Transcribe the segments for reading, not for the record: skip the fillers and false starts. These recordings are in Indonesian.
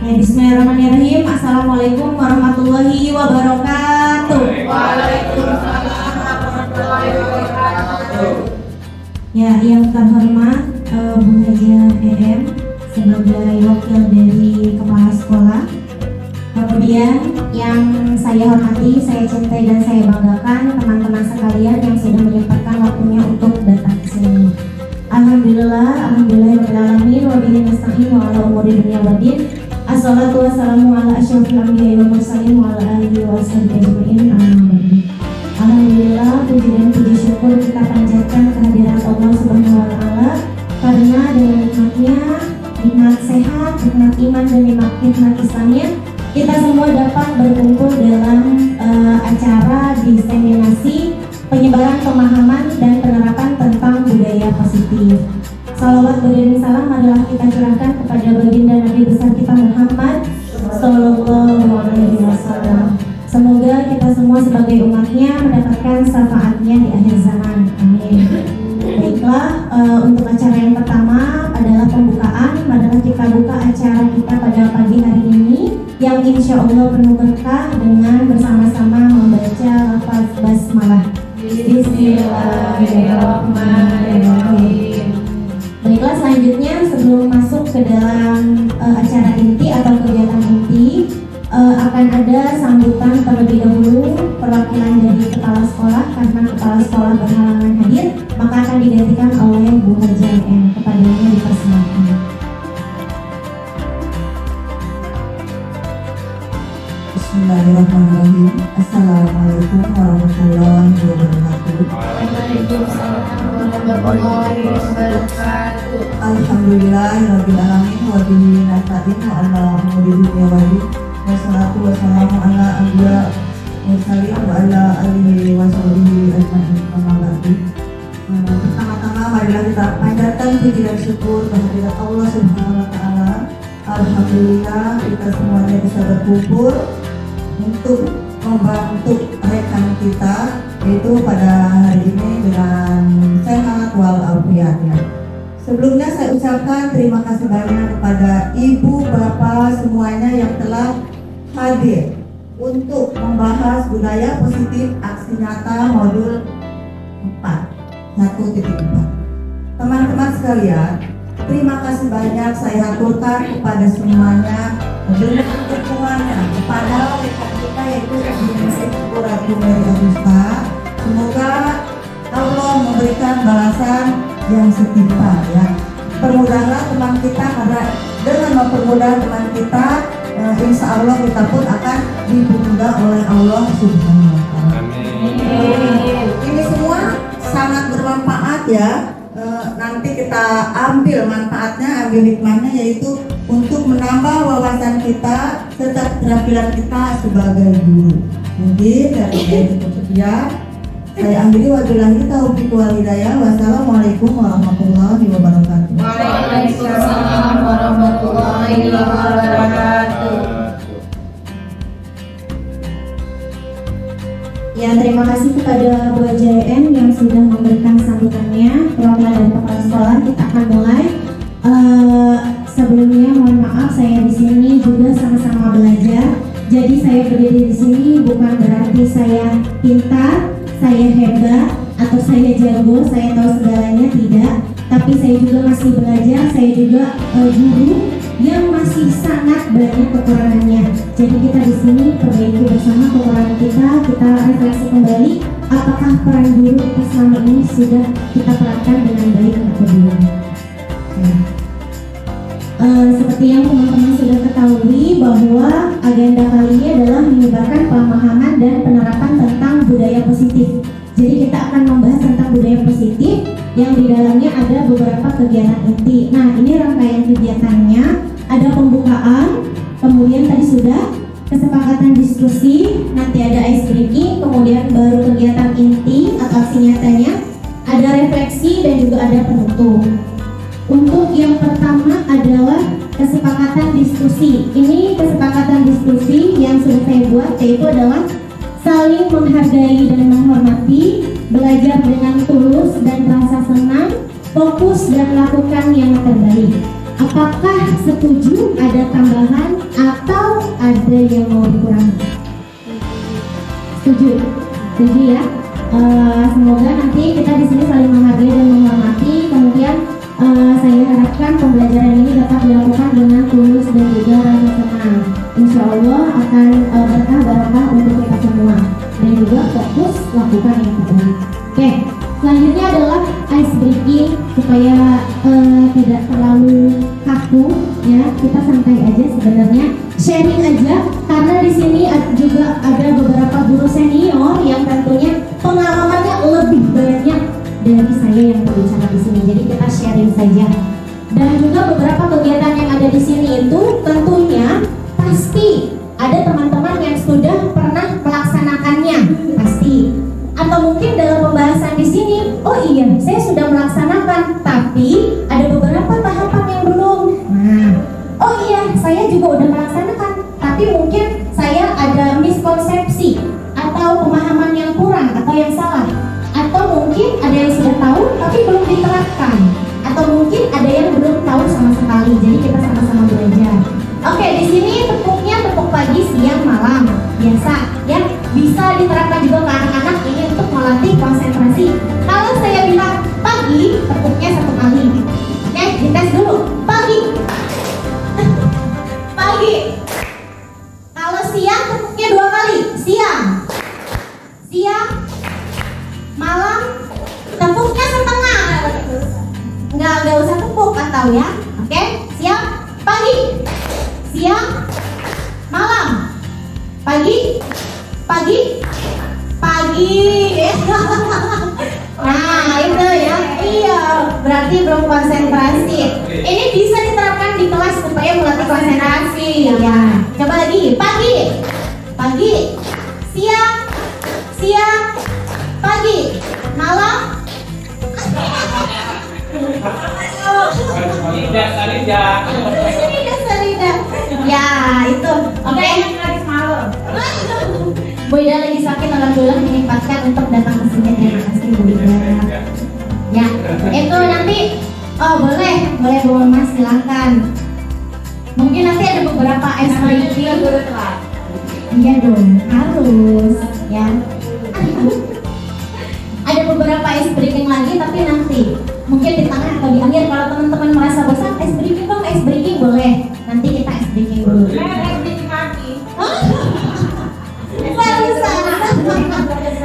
Bismillahirrahmanirrahim. Assalamualaikum warahmatullahi wabarakatuh. Waalaikumsalam warahmatullahi wabarakatuh. Ya, yang terhormat Bu Haja EM sebagai wakil dari kepala sekolah. Kemudian yang saya hormati, saya cintai dan saya banggakan teman-teman sekalian yang sudah menyempatkan waktunya untuk datang ke sini. Alhamdulillahirobbilalamin wa bihi nasta'in wa ala umuri dunya waddin. Assalatu wassalamu ala asyrofil anbiya'i wal mursalin wa ala alihi wa sahbihi ajma'in. Alhamdulillah, puji dan puji syukur kita panjatkan kehadiran Allah Subhanahu wa taala karena dengan nikmatnya, nikmat sehat, nikmat iman dan nikmat Islamnya, kita semua dapat berkumpul dalam acara diseminasi penyebaran pemahaman dan penerapan tentang budaya positif. Salawat beriring salam adalah kita curahkan kepada baginda Nabi besar kita Muhammad Sallallahu Alaihi Wasallam. Semoga kita semua sebagai umatnya mendapatkan syafaatnya di akhir zaman. Amin. Baiklah, untuk acara yang pertama adalah pembukaan. Adalah kita buka acara kita pada pagi hari ini yang insya Allah penuh berkah dengan bersama-sama membaca lafaz basmalah. Bismillahirrahmanirrahim. Baiklah, selanjutnya sebelum masuk ke dalam acara inti atau kegiatan inti, akan ada sambutan terlebih dahulu perwakilan dari kepala sekolah. Karena kepala sekolah berhalangan hadir, maka akan digantikan oleh Bu Haja EM. Kepadanya dipersilakan. Bismillahirrahmanirrahim. Assalamualaikum warahmatullahi wabarakatuh. Waalaikumsalam warahmatullahi wabarakatuh. Alhamdulillahirabbil alamin wa bihi nasta'in wa ala umuri dunya waddin. Wassalatu wassalamu ala anbiya mursalin wa ala alihi wa sahbihi ajma'in. Amma ba'du. Pertama-tama marilah kita panjatkan puji dan syukur kehadirat Allah Subhanahu wa taala. Alhamdulillah kita semuanya bisa berkumpul untuk membantu rekan kita, yaitu pada hari ini dengan sehat walafiat. Sebelumnya saya ucapkan terima kasih banyak kepada ibu, bapak semuanya yang telah hadir untuk membahas budaya positif aksi nyata modul 1.4. Teman-teman sekalian, terima kasih banyak saya aturkan kepada semuanya dengan dukungannya kepada rekan kita yaitu Ibu Ratu Mary Agusta. Semoga Allah memberikan balasan yang setimpal ya. Permudahlah teman kita, karena dengan mempermudah teman kita, insya Allah kita pun akan dipermudah oleh Allah Subhanahu wa taala. Ini semua sangat bermanfaat ya. Nanti kita ambil manfaatnya, ambil hikmahnya, yaitu untuk menambah wawasan kita serta keterampilan kita sebagai guru. Mungkin dari cukup sekian. Saya akhiri, wabillahi taufiq wal hidayah. Wassalamualaikum warahmatullahi wabarakatuh. Waalaikumsalam warahmatullahi wabarakatuh. Ya, terima kasih kepada Bu Haja EM yang sudah memberikan sambutannya. Perwakilan dari kepala sekolah, kita akan mulai. Sebelumnya mohon maaf, saya di sini juga sama-sama belajar. Jadi saya berdiri di sini bukan berarti saya pintar, saya hebat, atau saya jago, saya tahu segalanya, tidak. Tapi saya juga masih belajar, saya juga guru yang masih sangat banyak kekurangannya. Jadi kita di sini perbaiki bersama kekurangan kita refleksi kembali apakah peran guru kita selama ini sudah kita perankan dengan baik atau belum. Seperti yang teman-teman sudah ketahui bahwa agenda kali ini adalah menyebarkan pemahaman dan penerapan tentang budaya positif. Jadi kita akan membahas tentang budaya positif yang di dalamnya ada beberapa kegiatan inti. Nah, ini rangkaian kegiatannya, ada pembukaan, kemudian tadi sudah kesepakatan diskusi, nanti ada ice breaking, kemudian baru kegiatan inti atau aksi nyatanya, ada refleksi dan juga ada penutup. Untuk yang pertama adalah kesepakatan diskusi. Ini kesepakatan diskusi yang sudah saya buat, yaitu adalah saling menghargai dan menghormati, belajar dengan tulus dan rasa senang, fokus dan lakukan yang terbaik. Apakah setuju ada tambahan atau ada yang mau dikurangi? Setuju? Setuju ya? Semoga nanti kita di sini saling menghargai dan menghormati. Kemudian saya harapkan pembelajaran ini dapat dilakukan dengan tulus dan juga rasa senang. Insya Allah akan berkah barokah untuk kita semua dan juga fokus lakukan yang terbaik. Oke, selanjutnya adalah ice breaking supaya tidak terlalu kaku ya. Kita santai aja sebenarnya, sharing aja karena di sini juga ada beberapa guru senior yang tentunya pengalamannya lebih banyak dari saya yang berbicara di sini. Jadi kita sharing saja. Dan juga beberapa kegiatan yang ada di sini itu tentunya pasti ada teman-teman yang sudah pernah melaksanakannya, pasti. Atau mungkin dalam pembahasan di sini, oh iya, saya sudah melaksanakan, tapi ada beberapa tahapan yang belum. Nah, oh iya, saya juga udah melaksanakan, tapi mungkin saya ada miskonsepsi atau pemahaman yang kurang atau yang salah. Atau mungkin ada yang sudah tahu tapi belum diterapkan, atau mungkin ada yang belum tahu sama sekali. Jadi kita sama-sama belajar. Oke, di sini tepuknya tepuk pagi, siang, malam, biasa ya. Bisa diterapkan juga ke anak-anak ini untuk melatih konsentrasi. Kalau saya bilang pagi, tepuknya satu kali. Oke, dites dulu. Pagi. Pagi. Kalau siang, tepuknya 2 kali. Siang. Siang. Malam, tepuknya setengah. Nggak usah tepuk atau ya. Oke, siap. Pagi, siang, malam. Pagi, pagi, pagi. Nah itu ya. Iya, berarti belum konsentrasi. Ini bisa diterapkan di kelas supaya melatih konsentrasi ya. Coba lagi. Pagi, pagi, siang, siang, pagi, malam. Sarida. Ya itu. Oke. Bu Ida lagi sakit, alhamdulillah menyempatkan untuk datang ke sini. Terima kasih Bu Ida. Ya, itu nanti. Oh boleh Bu Mas, silakan. Mungkin nanti ada beberapa ice breaking. Iya dong, harus ya. Ada beberapa ice breaking lagi, tapi nanti mungkin di tengah atau di akhir. Kalau teman-teman merasa bosan, ice breaking dong, ice breaking boleh. Nanti kita ice breaking dulu.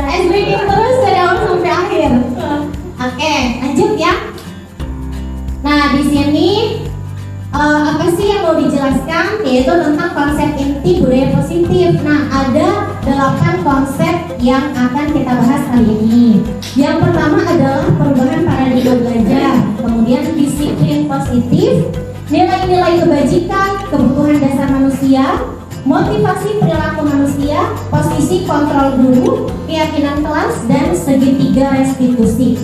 Ice breaking terus dari awal sampai akhir. Oke, lanjut ya. Nah di sini apa sih yang mau dijelaskan? Yaitu tentang konsep inti budaya positif. Nah ada 8 konsep yang akan kita bahas kali ini. Yang pertama adalah perubahan paradigma belajar, kemudian disiplin positif, nilai-nilai kebajikan, kebutuhan dasar manusia, motivasi perilaku manusia, posisi kontrol guru, keyakinan kelas, dan segitiga restitusi.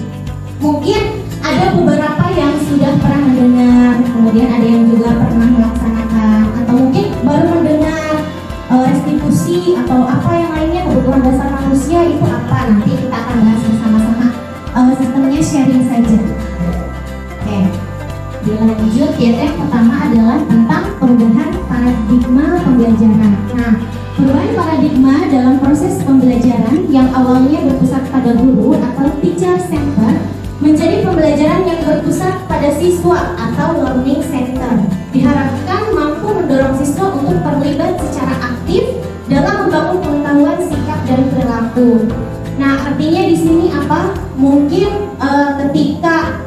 Mungkin ada beberapa yang sudah pernah mendengar, kemudian ada yang juga pernah melaksanakan, atau mungkin baru mendengar restitusi atau apa yang lainnya, kebutuhan dasar manusia itu apa. Nanti kita akan bahas bersama-sama. Sistemnya sharing saja. Oke, dilanjut ya. Yang pertama adalah tentang perubahan paradigma pembelajaran. Nah, perubahan paradigma dalam proses pembelajaran yang awalnya berpusat pada guru atau teacher center menjadi pembelajaran yang berpusat pada siswa atau learning center. Diharapkan mampu mendorong siswa untuk terlibat secara aktif dalam membangun pengetahuan, sikap, dan perilaku. Nah, artinya di sini apa? Mungkin ketika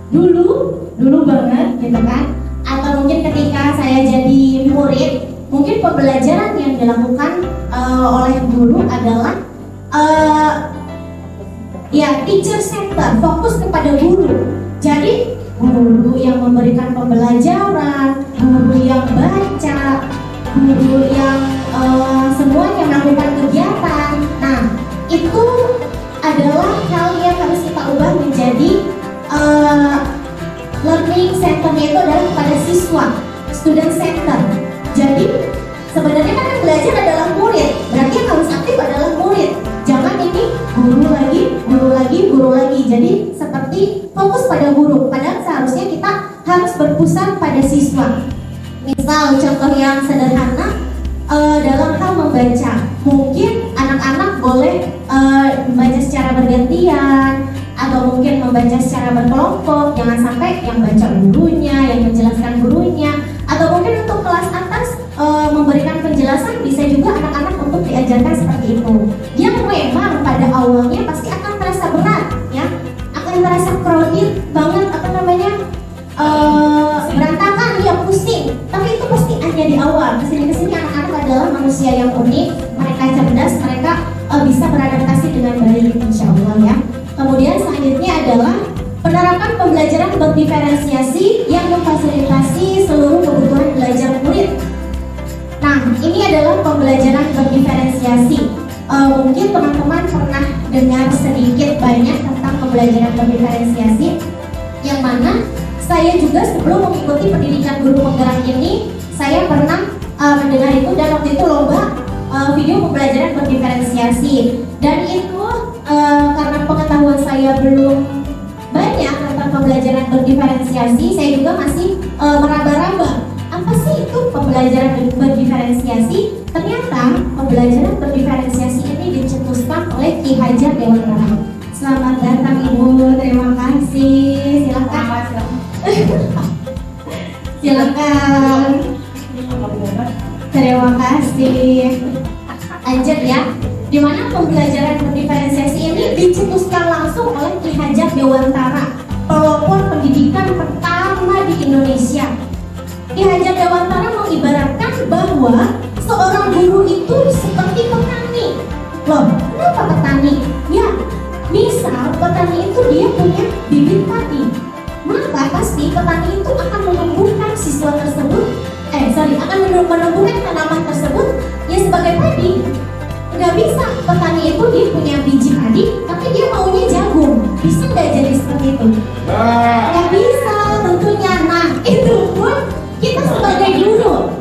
dulu banget gitu kan, atau mungkin ketika saya jadi murid, mungkin pembelajaran yang dilakukan oleh guru adalah ya teacher center, fokus kepada guru. Jadi guru yang memberikan pembelajaran, guru yang baca, guru yang semuanya melakukan kegiatan. Nah itu adalah hal yang harus kita ubah menjadi learning centernya itu adalah kepada siswa, student center. Jadi sebenarnya kan yang belajar adalah murid, berarti yang harus aktif adalah murid. Jangan ini guru lagi. Jadi seperti fokus pada guru. Padahal seharusnya kita harus berpusat pada siswa. Misal contoh yang sederhana, dalam hal membaca, mungkin anak-anak boleh membaca secara bergantian atau mungkin membaca secara berkelompok. Jangan sampai yang baca gurunya, yang menjelaskan gurunya, atau mungkin untuk kelas atas memberikan penjelasan bisa juga anak-anak untuk diajarkan seperti itu. Yang memang pada awalnya pasti akan terasa berat, ya, akan terasa crowded banget, berantakan, ya pusing. Tapi itu pasti hanya di awal. Kesini anak-anak adalah manusia yang unik, mereka cerdas, mereka bisa beradaptasi dengan baik, insya Allah ya. Kemudian selanjutnya adalah penerapan pembelajaran berdiferensiasi yang memfasilitasi seluruh kebutuhan belajar murid. Nah, ini adalah pembelajaran berdiferensiasi. Mungkin teman-teman pernah dengar sedikit banyak tentang pembelajaran berdiferensiasi, yang mana saya juga sebelum mengikuti pendidikan guru penggerak ini, saya pernah mendengar itu, dan waktu itu lomba video pembelajaran berdiferensiasi. Dan itu karena pengetahuan saya belum banyak tentang pembelajaran berdiferensiasi, saya juga masih meraba-raba apa sih itu pembelajaran berdiferensiasi. Ternyata pembelajaran berdiferensiasi ini dicetuskan oleh Ki Hajar Dewantara. Selamat datang Ibu, terima kasih. Silakan. Silakan. Terima kasih. Lanjut ya. Di mana pembelajaran berdiferensiasi ini dicetuskan langsung oleh Ki Hajar Dewantara, pelopor pendidikan pertama di Indonesia. Ki Hajar Dewantara mengibaratkan bahwa seorang guru itu seperti petani. Loh, kenapa petani? Ya, misal petani itu dia punya bibit padi, maka pasti petani itu akan menumbuhkan siswa tersebut, akan menumbuhkan tanaman tersebut ya sebagai padi. Nggak bisa petani itu dia punya biji padi, tapi dia maunya jagung. Bisa nggak jadi seperti itu? Nggak bisa tentunya. Nah, itu pun kita sebagai guru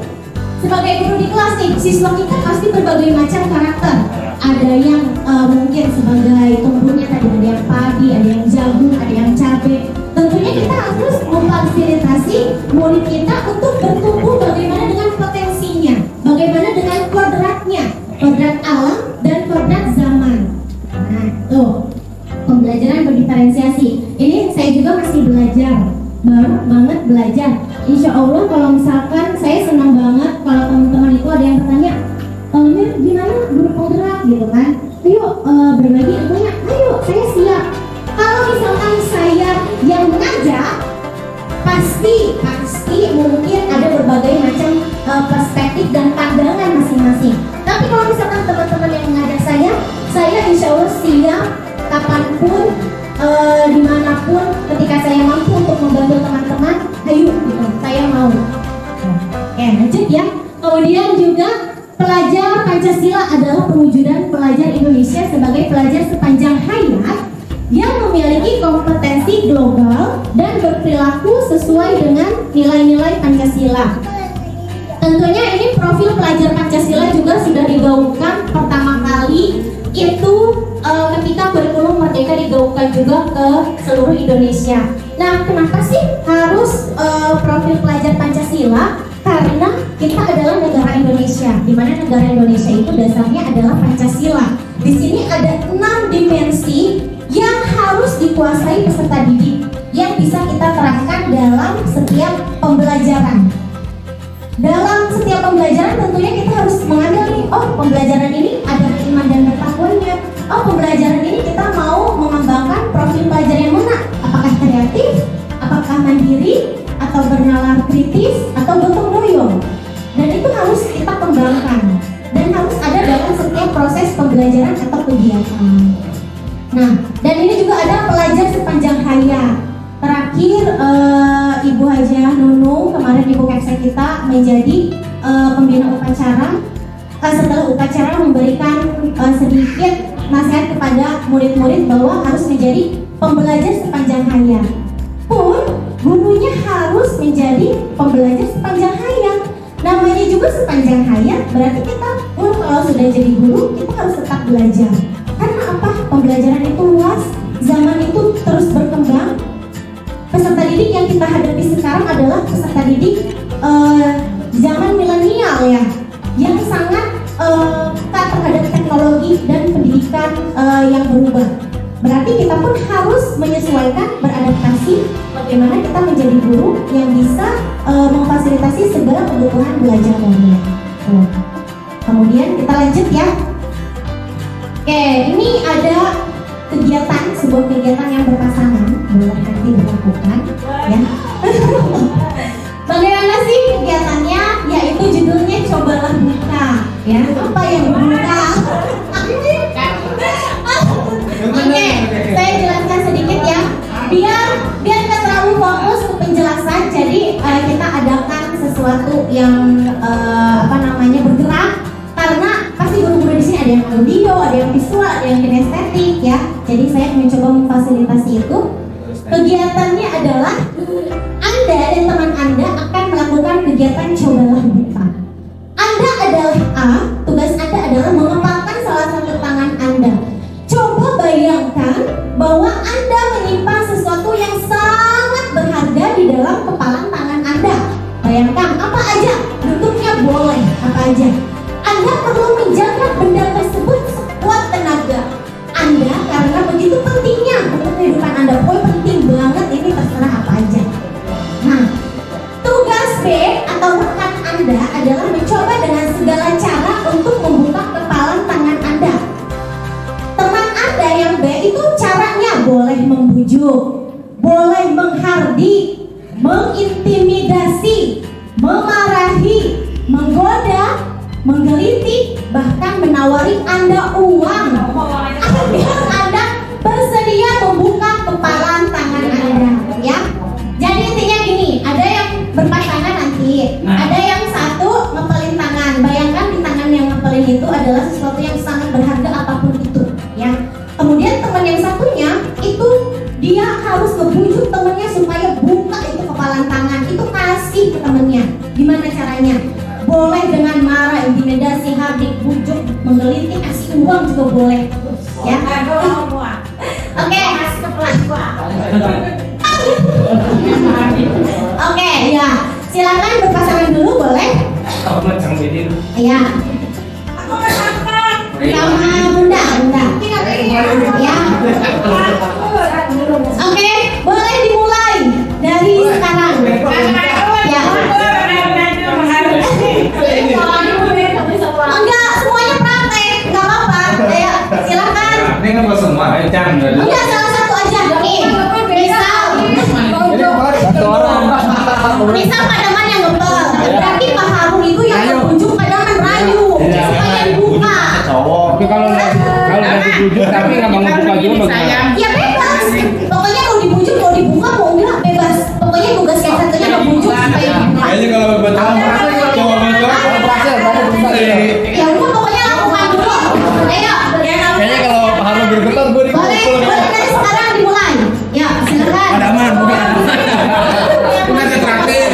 di kelas nih, siswa kita pasti berbagai macam karakter. Ada yang mungkin sebagai tumbuhnya tadi, ada yang padi, ada yang jagung, ada yang cabai. Tentunya kita harus memfasilitasi murid kita untuk bertumbuh bagaimana dengan potensinya, bagaimana dengan kodratnya, kodrat alam dan kodrat zaman. Nah, tuh pembelajaran berdiferensiasi. Ini saya juga masih belajar, baru banget belajar. Insya Allah kalau misalkan saya senang banget kalau teman-teman itu ada yang bertanya, Mir gimana guru penggerak gitu kan? Ayo berbagi ilmunya, ayo saya siap. Kalau misalkan saya yang mengajak, pasti mungkin ada berbagai macam perspektif dan pandangan masing-masing. Tapi kalau misalkan teman-teman yang mengajak saya insya Allah siap kapanpun, dimanapun, ketika saya mampu untuk membantu teman-teman, ayo gitu, saya mau. Oke, lanjut ya. Kemudian juga pelajar Pancasila adalah pewujudan pelajar Indonesia sebagai pelajar sepanjang hayat yang memiliki kompetensi global dan berperilaku sesuai dengan nilai-nilai Pancasila. Tentunya ini profil pelajar Pancasila juga sudah digaungkan pertama kali itu ketika kurikulum Merdeka digaungkan juga ke seluruh Indonesia. Nah, kenapa sih harus profil pelajar Pancasila? Karena kita adalah negara Indonesia, di mana negara Indonesia itu dasarnya adalah Pancasila. Di sini ada 6 dimensi yang harus dikuasai peserta didik, yang bisa kita terapkan dalam setiap pembelajaran. Dalam setiap pembelajaran tentunya kita harus mengambil nih, oh pembelajaran ini ada iman dan bertakwanya. Oh pembelajaran ini kita mau mengembangkan profil pelajar yang mana? Apakah kreatif, apakah mandiri, atau bernalar kritis, atau gotong royong. Dan itu harus kita kembangkan dan harus ada dalam setiap proses pembelajaran atau kegiatan. Nah, dan ini juga ada pelajar sepanjang hayat. Terakhir Ibu Hajah Nunu kemarin Ibu Kepsek kita menjadi pembina upacara. Setelah upacara memberikan sedikit nasihat kepada murid-murid bahwa harus menjadi pembelajar sepanjang hayat. Pun gurunya harus menjadi pembelajar sepanjang hayat. Namanya juga sepanjang hayat, berarti kita kalau sudah jadi guru kita harus tetap belajar. Karena apa? Pembelajaran itu luas, zaman itu terus berkembang. peserta didik yang kita hadapi sekarang adalah peserta didik zaman milenial ya, yang sangat peka terhadap teknologi dan pendidikan yang berubah. Berarti kita pun harus menyesuaikan, beradaptasi bagaimana kita menjadi guru yang bisa memfasilitasi segala kebutuhan belajar dunia. Kemudian kita lanjut ya. Oke, ini ada kegiatan, sebuah kegiatan yang berpasangan, boleh nanti dilakukan ya. Bagaimana sih kegiatannya? Yaitu judulnya cobalah buka ya. Apa yang buka? Oke, saya jelaskan sedikit ya. Biar nggak terlalu fokus ke penjelasan, jadi kita adakan sesuatu yang bergerak, karena pasti guru-guru di sini ada yang audio, ada yang visual, ada yang kinestetik ya. Jadi saya mencoba memfasilitasi itu. Kegiatannya adalah Anda dan teman Anda akan melakukan kegiatan cobalah buka. Anda adalah A, tugas Anda adalah mengepalkan salah satu tangan Anda. Coba bayangkan bahwa Anda menyimpan sesuatu yang sangat berharga di dalam kepalan tangan Anda. Bayangkan apa aja, bentuknya boleh apa aja. Anda perlu menjaga benda tersebut sekuat tenaga Anda karena begitu pentingnya untuk kehidupan Anda. Pokoknya penting banget, ini terserah apa aja. Nah, tugas B atau rekan Anda adalah mencoba dengan segala cara untuk membuka kepalan tangan Anda. Teman Anda yang B itu caranya boleh membujuk, boleh menghardik, mengintimidasi, memarahi, menggoda, menggelitik, bahkan menawari Anda uang agar Anda bersedia membuka kepalan tangan Anda ya. Jadi intinya gini, ada yang berpasangan nanti, ada yang satu ngepelin tangan. Bayangkan di tangan yang ngepelin itu adalah sesuatu yang sangat berharga apapun itu ya. Kemudian teman yang satunya itu dia harus ngebujuk temannya supaya buka itu kepalan tangan, itu kasih ke temannya. Gimana caranya? Boleh dengan marah, intimidasi, hardik, bujuk, menggelitik, kasih uang juga boleh ya. Oke, kasih kepalan gua. Oke, ya. Silakan berpasangan dulu boleh? Iya. Sama Bunda. Ya. Oke, boleh dimulai dari sekarang. Ya. Enggak, semuanya praktek, enggak apa-apa. Ayo, silakan. Ini kan mau semua, Enggak, salah satu aja. Nih, misal padangan yang ngepel, berarti Pak Harun itu yang ngebujuk padangan rayu supaya dibuka. Tapi kalau nggak dibujuk tapi nggak mau ngebuka juga bagaimana? Ya bebas, pokoknya mau dibujuk, mau dibuka, mau enggak bebas. Pokoknya tugas yang satunya ngebujuk supaya dibuka. Kayaknya kalau betul, coba betul. Ya udah, pokoknya lakukan dulu. Ayo. Kayaknya kalau Pak Harun bergetar gue Boleh dari sekarang dimulai. Ya, silakan. Padaman, bukan. Bukan ketraktir.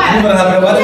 Ini berharap banget.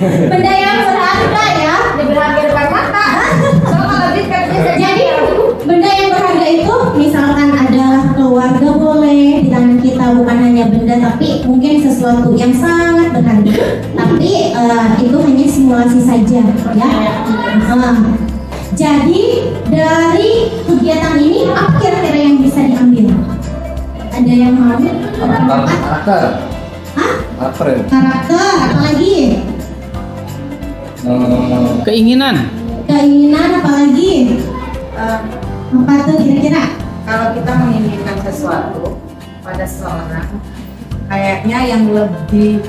Benda yang berharga ya. Ini berharga depan mata. Kalau lebih kan bisa Jadi benda yang berharga itu misalkan adalah keluarga boleh di tangan kita, bukan hanya benda tapi mungkin sesuatu yang sangat berharga. Tapi itu hanya simulasi saja ya. Jadi dari kegiatan ini apa kira-kira yang bisa diambil? Ada yang mau? Karakter. Hah? Karakter. Karakter, apalagi? Keinginan. Keinginan apalagi? Apa tuh kira-kira? Kalau kita menginginkan sesuatu pada seseorang, kayaknya yang lebih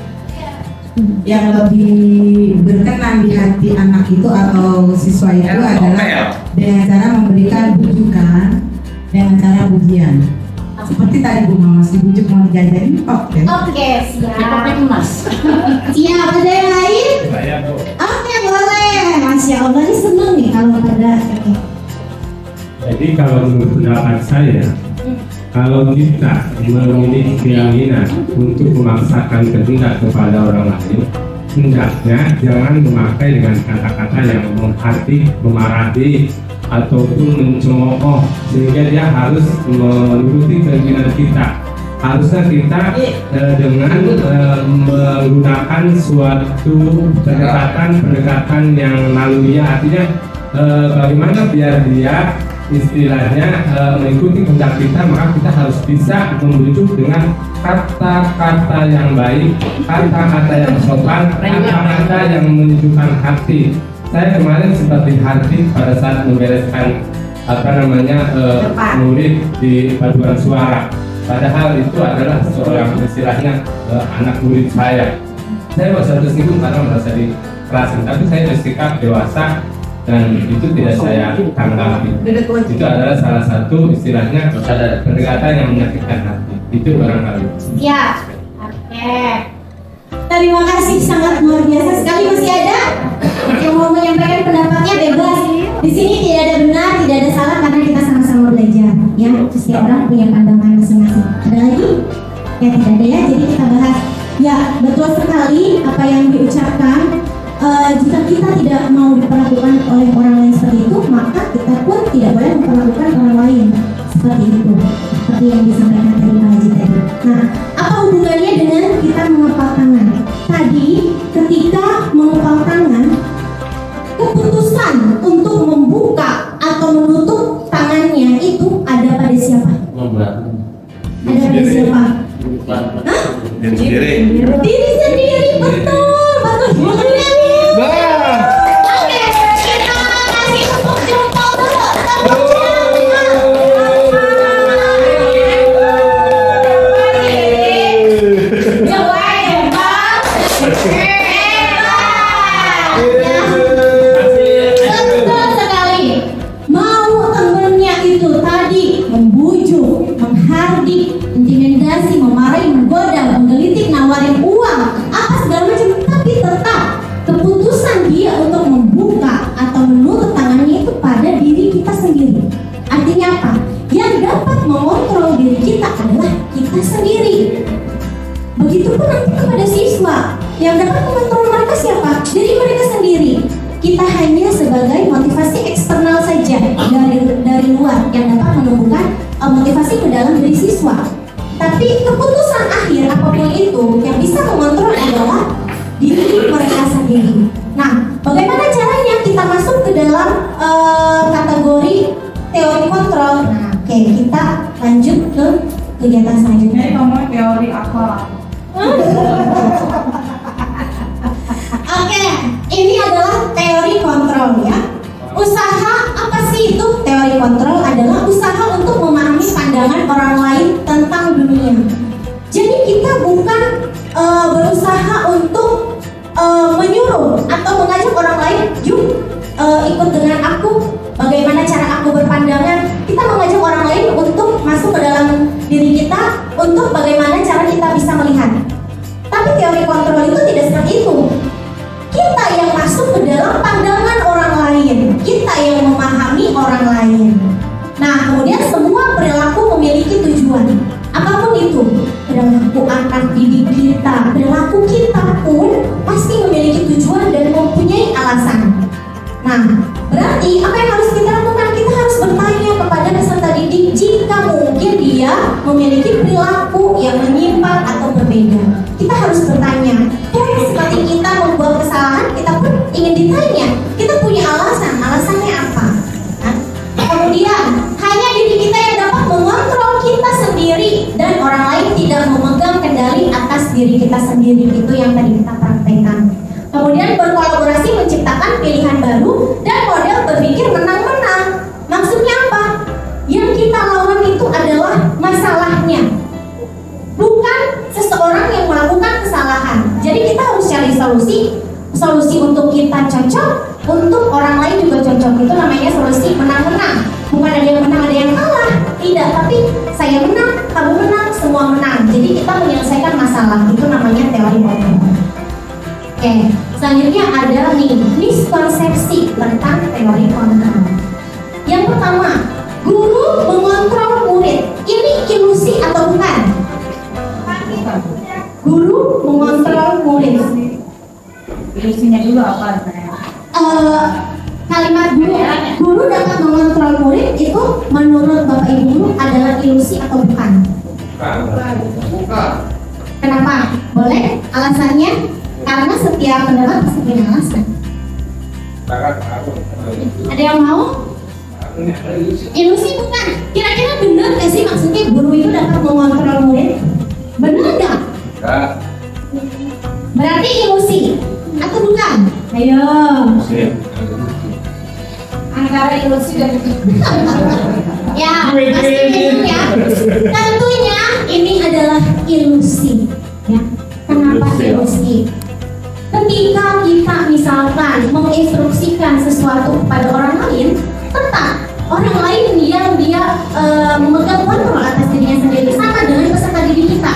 berkenan di hati anak itu atau siswa itu adalah dengan cara memberikan bujukan, dengan cara pujian. Seperti tadi Bu Mama dibujuk mau dijajarin, oke. Oke, siap. emas. Siap, ada yang lain? Saya Bu. Oke, boleh. Masya Allah, ini seneng nih kalau pada. Oke. Jadi kalau menurut pendapat saya, kalau kita memiliki keinginan untuk memaksakan kehendak kepada orang lain, hendaknya jangan memakai dengan kata-kata yang menghati, memarahi, ataupun mencemooh sehingga dia harus menuruti keinginan kita. Harusnya kita dengan menggunakan suatu pendekatan yang laluia, artinya bagaimana biar dia istilahnya mengikuti kehendak kita, maka kita harus bisa membujuk dengan kata-kata yang baik, kata-kata yang sopan, kata-kata yang menunjukkan hati. Saya kemarin sempat dihardik pada saat membereskan murid di paduan suara. Padahal itu adalah seorang istilahnya anak murid saya. Saya merasa tersinggung karena merasa dikerasin, tapi saya bersikap dewasa dan itu tidak saya tanggapi. Itu adalah salah satu istilahnya pendekatan yang menyakitkan hati. Itu barangkali. Siap. Oke. Terima kasih, sangat luar biasa sekali. Masih ada yang mau menyampaikan pendapatnya, bebas. Di sini tidak ada benar, tidak ada salah karena kita sama-sama belajar. Ya, setiap orang punya pandangan masing-masing. Ada lagi? Ya tidak ada ya. Jadi kita bahas. Ya, betul sekali apa yang diucapkan. Jika kita tidak mau diperlakukan oleh orang lain seperti itu, maka kita pun tidak boleh memperlakukan orang lain seperti itu, seperti yang disampaikan tadi Pak Haji tadi. Nah, apa hubungannya dengan kita mengepal tangan? Tadi ketika mengepal tangan, keputusan untuk membuka atau menutup tangannya itu ada pada siapa? Ada pada siapa? Hah? Diri sendiri. Diri sendiri, betul, betul. Oke, kita kasih tepuk jempol dulu. Betul sekali. Mau temennya itu tadi membujuk, menghardik, intimidasi, memarahi, menggoda, menggelitik, nawarin uang, apa segala macam, tapi tetap keputusan dia untuk membuka atau menutup tangannya itu pada diri kita sendiri. Artinya apa? Yang dapat mengontrol diri kita adalah kita sendiri. Begitupun nanti kepada siswa, yang dapat mengontrol mereka siapa? Diri mereka sendiri. Kita hanya sebagai motivasi eksternal saja dari luar yang dapat menumbuhkan motivasi ke dalam diri siswa. Tapi keputusan akhir apapun itu yang bisa mengontrol adalah diri mereka sendiri. Nah, bagaimana caranya kita masuk ke dalam kategori teori kontrol? Nah, oke, kita lanjut ke kegiatan selanjutnya. Ini ngomong teori apa? Oke, ini adalah teori kontrol ya. Usaha apa sih itu? Teori kontrol adalah usaha untuk memahami pandangan orang lain tentang dunia. Jadi kita bukan berusaha untuk menyuruh atau mengajak orang lain, yuk ikut dengan aku, bagaimana cara aku berpandangan. Kita mengajak orang lain untuk masuk ke dalam diri kita, untuk bagaimana cara kita bisa melihat. Tapi teori kontrol itu tidak seperti itu. Kita yang masuk ke dalam pandangan orang lain, kita yang memahami orang lain. Nah, kemudian semua perilaku memiliki tujuan. Apapun itu, perilaku anak didik kita, perilaku kita pun pasti memiliki tujuan Nah, berarti apa yang harus kita lakukan? Kita harus bertanya kepada peserta didik jika mungkin dia memiliki perilaku yang menyimpang atau berbeda. Kita harus bertanya. Seperti kita membuat kesalahan, kita pun ingin ditanya. Kita punya alasan. Alasannya apa? Nah, kemudian hanya diri kita yang dapat mengontrol kita sendiri dan orang lain tidak memegang kendali atas diri kita sendiri. Itu yang tadi kita praktekkan. Kemudian berkolaborasi menciptakan pilihan baru dan model berpikir menang-menang. Maksudnya apa? Yang kita lawan itu adalah masalahnya, bukan seseorang yang melakukan kesalahan. Jadi kita harus cari solusi untuk kita cocok, untuk orang lain juga cocok. Itu namanya solusi menang-menang. Bukan ada yang menang, ada yang kalah. Tidak, tapi saya menang, kamu menang, semua menang. Jadi kita menyelesaikan masalah. Itu namanya teori kontrol. Oke, selanjutnya ada nih miskonsepsi tentang teori kontrol. Yang pertama, guru mengontrol murid. Ini ilusi atau bukan? Guru mengontrol murid. Ilusinya dulu apa? Kalimat guru dapat mengontrol murid itu menurut Bapak Ibu guru adalah ilusi atau bukan? Bukan. Kenapa? Boleh? Alasannya? Karena setiap pendapat pasti punya alasan. Ada yang mau? Ilusi bukan? Kira-kira benar gak sih maksudnya guru itu dapat mengontrol murid? Benar gak? Berarti ilusi atau bukan? Ayo. Antara ilusi dan Ya, pasti itu ya. Tentunya ini adalah ilusi. Ya. Kenapa ilusi? Ketika kita misalkan menginstruksikan sesuatu kepada orang lain, tetap orang lain yang dia memegang kontrol atas dirinya sendiri, sama dengan peserta didik kita.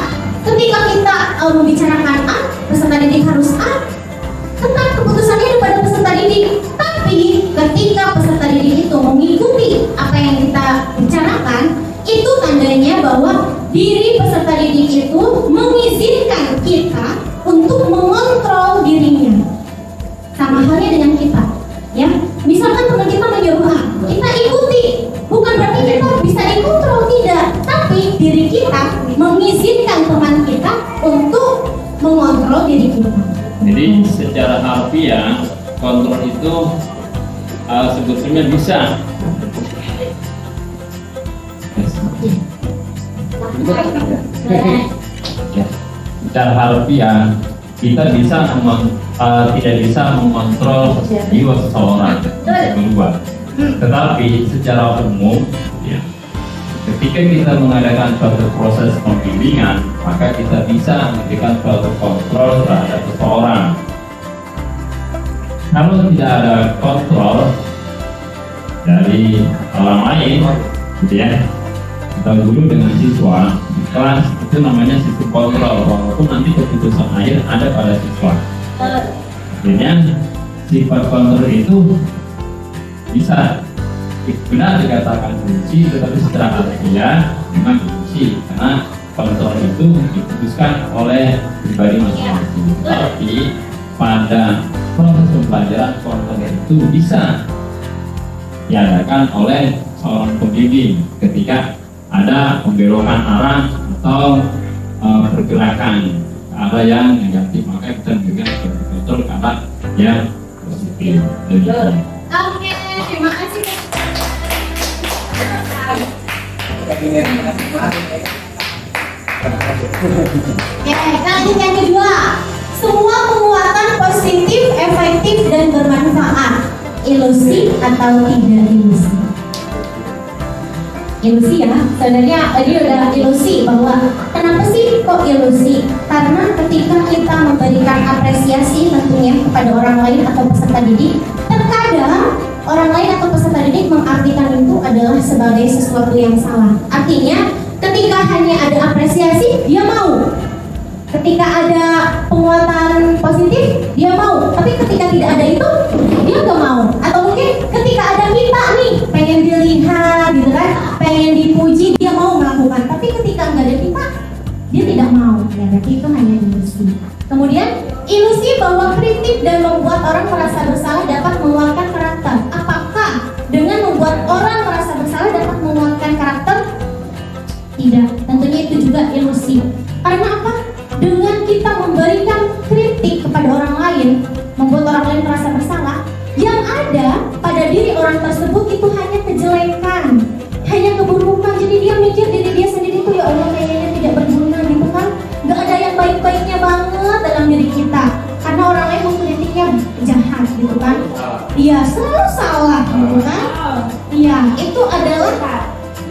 Ketika kita membicarakan A, peserta didik harus A, tetap keputusannya ada pada peserta didik. Tapi ketika peserta didik itu mengikuti apa yang kita bicarakan, itu tandanya bahwa diri peserta didik itu mengizinkan kita untuk mengontrol dirinya. Sama halnya dengan kita, ya. Misalkan teman kita menyuruh A, kita ikuti. Bukan berarti kita bisa dikontrol, tidak. Tapi diri kita mengizinkan teman kita untuk mengontrol diri kita. Jadi secara harfiah kontrol itu sebetulnya bisa. Secara harfiah kita bisa tidak bisa mengontrol jiwa seseorang berdua, tetapi secara umum ya, ketika kita mengadakan suatu proses pembimbingan, maka kita bisa memberikan suatu kontrol terhadap seseorang. Kalau tidak ada kontrol dari orang lain, gitu ya, kita guru dengan siswa di kelas, itu namanya sistem kontrol, walaupun nanti keputusan akhir ada pada siswa. Artinya sifat kontrol itu bisa benar dikatakan kunci, tetapi secara harfiah memang kunci, karena kontrol itu diputuskan oleh pribadi masing-masing. Tapi pada proses pembelajaran kontrol itu bisa diadakan oleh seorang pembimbing ketika ada pembelokan arah atau pergerakan ada yang negatif, maka kita memberikan kontrol ke arah yang positif. Oke, terima kasih. Oke, lanjut yang kedua. Semua penguatan positif, efektif, dan bermanfaat. Ilusi atau tidak ilusi? Ilusi ya, sebenarnya tadi udah ilusi bahwa kenapa sih kok ilusi? Karena ketika kita memberikan apresiasi tentunya kepada orang lain atau peserta didik, terkadang orang lain atau peserta didik mengartikan itu adalah sebagai sesuatu yang salah. Artinya ketika hanya ada apresiasi, dia mau. Ketika ada penguatan positif, dia mau. Tapi ketika tidak ada itu, dia gak mau. Atau mungkin ketika ada minta nih, pengen dilihat gitu kan, pengen dipuji, dia mau melakukan. Tapi ketika nggak ada minta, dia tidak mau. Ya, berarti itu hanya ilusi. Kemudian ilusi bahwa kritik dan membuat orang merasa bersalah dapat menguatkan karakter Iya, selalu salah, gitu kan? Iya, itu adalah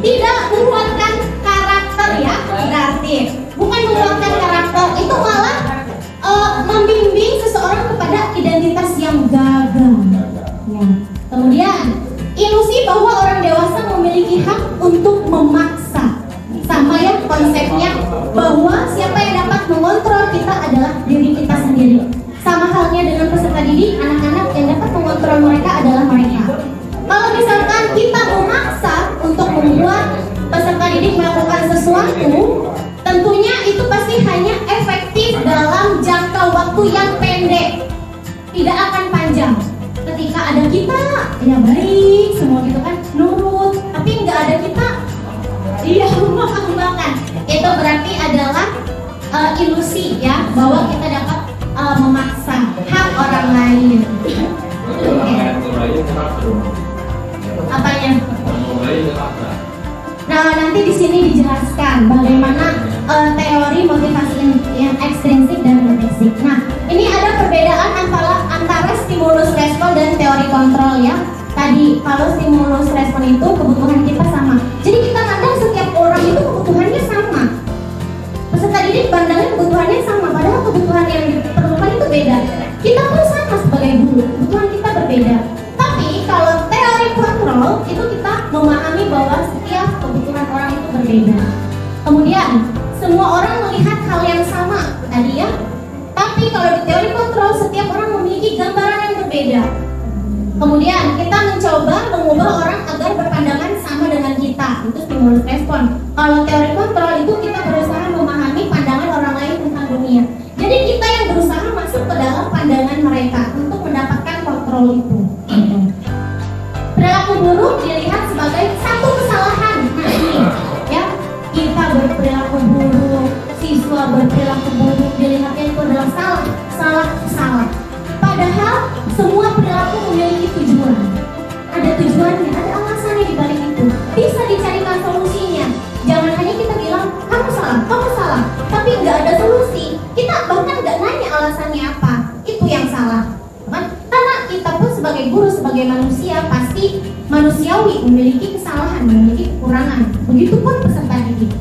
tidak menguatkan karakter ya, berarti bukan menguatkan karakter, itu malah membimbing seseorang kepada identitas yang gagal. Ya. Kemudian ilusi bahwa orang dewasa memiliki hak untuk memaksa, sama ya konsepnya bahwa siapa yang dapat mengontrol kita adalah diri kita sendiri. Sama halnya dengan peserta didik, anak-anak yang dapat mengontrol mereka adalah mereka. Kalau misalkan kita memaksa untuk membuat peserta didik melakukan sesuatu, tentunya itu pasti hanya efektif dalam jangka waktu yang pendek, tidak akan panjang. Ketika ada kita, ya baik, semua gitu kan, nurut. Tapi nggak ada kita, iya mengembangkan. Itu berarti adalah ilusi ya, bahwa kita dapat memaksa hak orang lain. Apanya? Nah, nanti di sini dijelaskan bagaimana teori motivasi yang ekstrinsik dan intrinsik. Nah, ini ada perbedaan antara stimulus respon dan teori kontrol ya. Tadi kalau stimulus respon itu kebutuhan kita sama. Jadi kita kadang setiap orang itu kebutuhannya sama. Peserta didik pandangnya kebutuhannya sama, padahal kebutuhan yang diperlukan itu beda. Kita pun sama sebagai guru, kebutuhan kita berbeda. Tapi kalau teori kontrol itu kita memahami bahwa setiap kebutuhan orang itu berbeda. Kemudian semua orang melihat hal yang sama tadi ya. Tapi kalau di teori kontrol setiap orang memiliki gambaran yang berbeda. Kemudian kita mencoba mengubah orang agar berpandangan sama dengan kita. Itu stimulus respon. Kalau teori kontrol itu kita berusaha memahami pandangan orang lain tentang dunia. Jadi kita yang berusaha masuk ke dalam pandangan mereka untuk mendapatkan kontrol itu. Perilaku buruk dilihat sebagai satu kesalahan. Nah ini ya, kita berperilaku buruk, siswa berperilaku buruk, dilihatnya itu adalah salah. Padahal semua perilaku memiliki tujuan. Ada tujuannya, ada alasannya di balik itu. Bisa dicarikan solusinya. Jangan hanya kita bilang kamu salah, tapi nggak ada solusi. Kita bahkan nggak nanya alasannya apa. Itu yang salah. Karena kita pun sebagai guru, sebagai manusia pasti manusiawi, memiliki kesalahan, memiliki kekurangan. Begitupun peserta didik.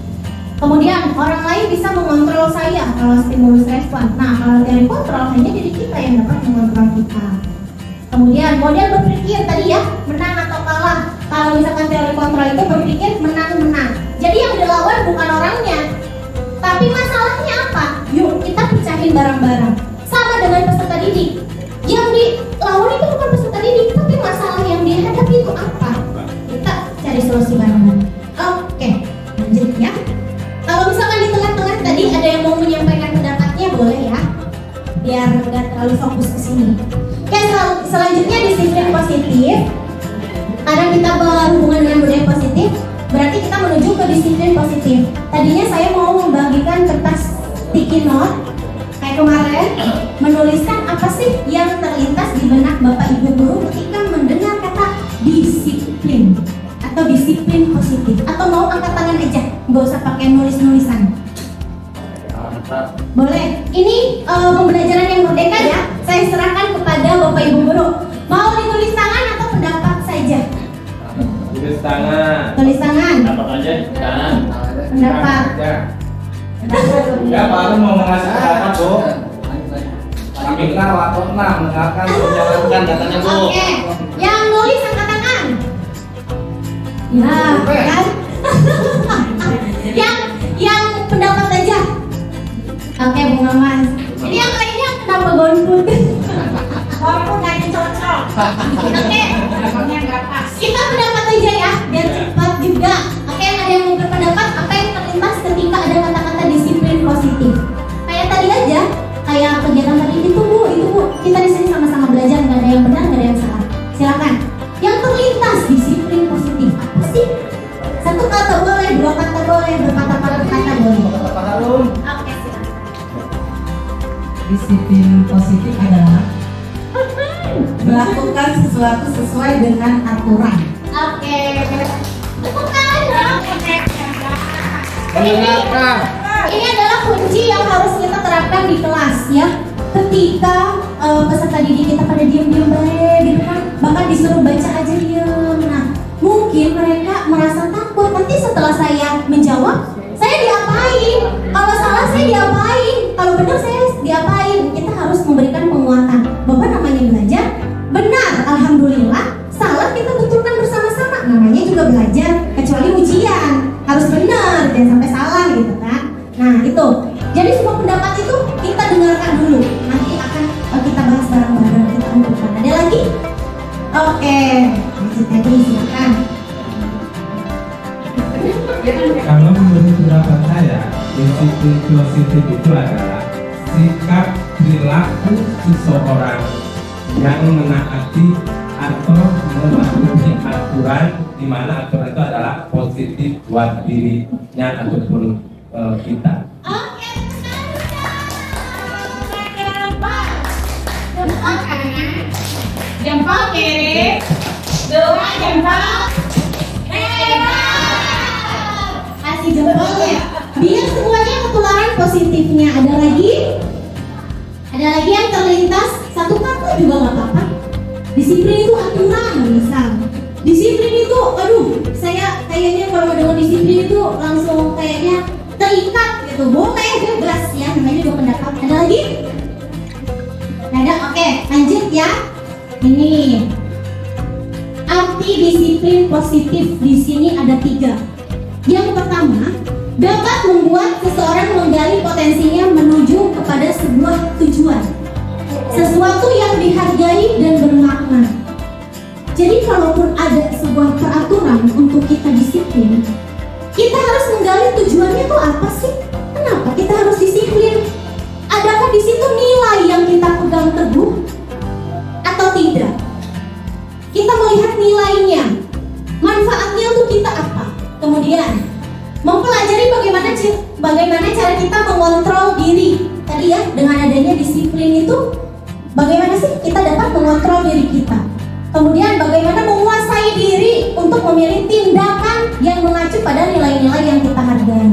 Kemudian orang lain bisa mengontrol saya kalau stimulus respon. Nah kalau teori kontrol hanya diri kita yang dapat mengontrol kita. Kemudian model berpikir tadi ya, menang atau kalah. Kalau misalkan teori kontrol itu berpikir menang-menang. Jadi yang dilawan bukan orangnya, tapi masalahnya apa? Yuk kita pecahin bareng-bareng. Sama dengan peserta didik. Yang dilawan itu bukan peserta didik, tapi masalah yang dihadapi itu apa? Kita cari solusi bareng-bareng. Oke, lanjut ya. Kalau misalkan di tengah-tengah tadi ada yang mau menyampaikan pendapatnya, boleh ya, biar nggak terlalu fokus ke sini. Oke, selanjutnya disiplin positif. Karena kita berhubungan dengan budaya positif, berarti kita menuju ke disiplin positif. Tadinya saya mau membagikan kertas sticky note kayak kemarin, menuliskan apa sih yang terlintas di benak Bapak Ibu guru ketika mendengar kata disiplin atau disiplin positif. Atau mau angkat tangan aja, nggak usah pakai nulis-nulisan. Boleh. Ini pembelajaran yang merdeka ya. Saya serahkan kepada Bapak Ibu guru. Mau ditulis tangan atau pendapat saja? Tulis tangan. Tulis tangan. Dapat aja tangan. Pendapat. Ya baru mau mengasih pendapat Bu. Kami kenal waktu mendengarkan menjalankan katanya Bu. Oke. Yang nulis angkat tangan. Ya kan? yang pendapat saja. Oke, Bung Mas. Ini yang lainnya kenapa golput? Golput nggak cocok. Oke. Kita pendapat aja ya, biar cepat juga. Oke, ada yang mau berpendapat apa yang terlintas ketika ada kata-kata disiplin positif? Kayak tadi aja, kayak kegiatan tadi itu Bu. Kita di sini sama-sama belajar, nggak ada yang benar, nggak ada yang salah. Silakan. Yang terlintas disiplin positif apa sih? Satu kata boleh, dua kata boleh, berkata-kata boleh. Oke, silakan. Disiplin positif adalah melakukan sesuatu sesuai dengan aturan. Oke. Tepuk tangan dong. Mendengarkan. Ini adalah kunci yang harus kita terapkan di kelas ya. Ketika peserta didik kita pada diam-diam baik gitu kan, Oke, lanjut lagi, silakan. Kalau menurut pendapat saya, disiplin positif itu adalah sikap perilaku seseorang yang menaati atau mematuhi aturan, di mana aturan itu adalah positif buat dirinya ataupun kita. Oke, Jempol kiri, dua jempol. kasih jempolnya. Biar semuanya ketularan positifnya. Ada lagi yang terlintas. Satu kata juga nggak apa-apa. Disiplin itu aturan, misal. Disiplin itu, aduh, saya kayaknya kalau dengar disiplin itu langsung kayaknya terikat gitu. Boleh bebas ya, namanya juga pendapat. Ada lagi? Ada, oke, lanjut ya. Ini arti disiplin positif di sini ada 3. Yang pertama, dapat membuat seseorang menggali potensinya menuju kepada sebuah tujuan, sesuatu yang dihargai dan bermakna. Jadi kalaupun ada sebuah peraturan untuk kita disiplin, kita harus menggali tujuannya itu apa sih? Kenapa kita harus disiplin? Adakah di situ nilai yang kita pegang teguh atau tidak? Kita melihat nilainya, manfaatnya untuk kita apa? Kemudian mempelajari bagaimana cara kita mengontrol diri. Tadi ya, dengan adanya disiplin itu, bagaimana sih kita dapat mengontrol diri kita? Kemudian bagaimana menguasai diri untuk memilih tindakan yang mengacu pada nilai-nilai yang kita hargai.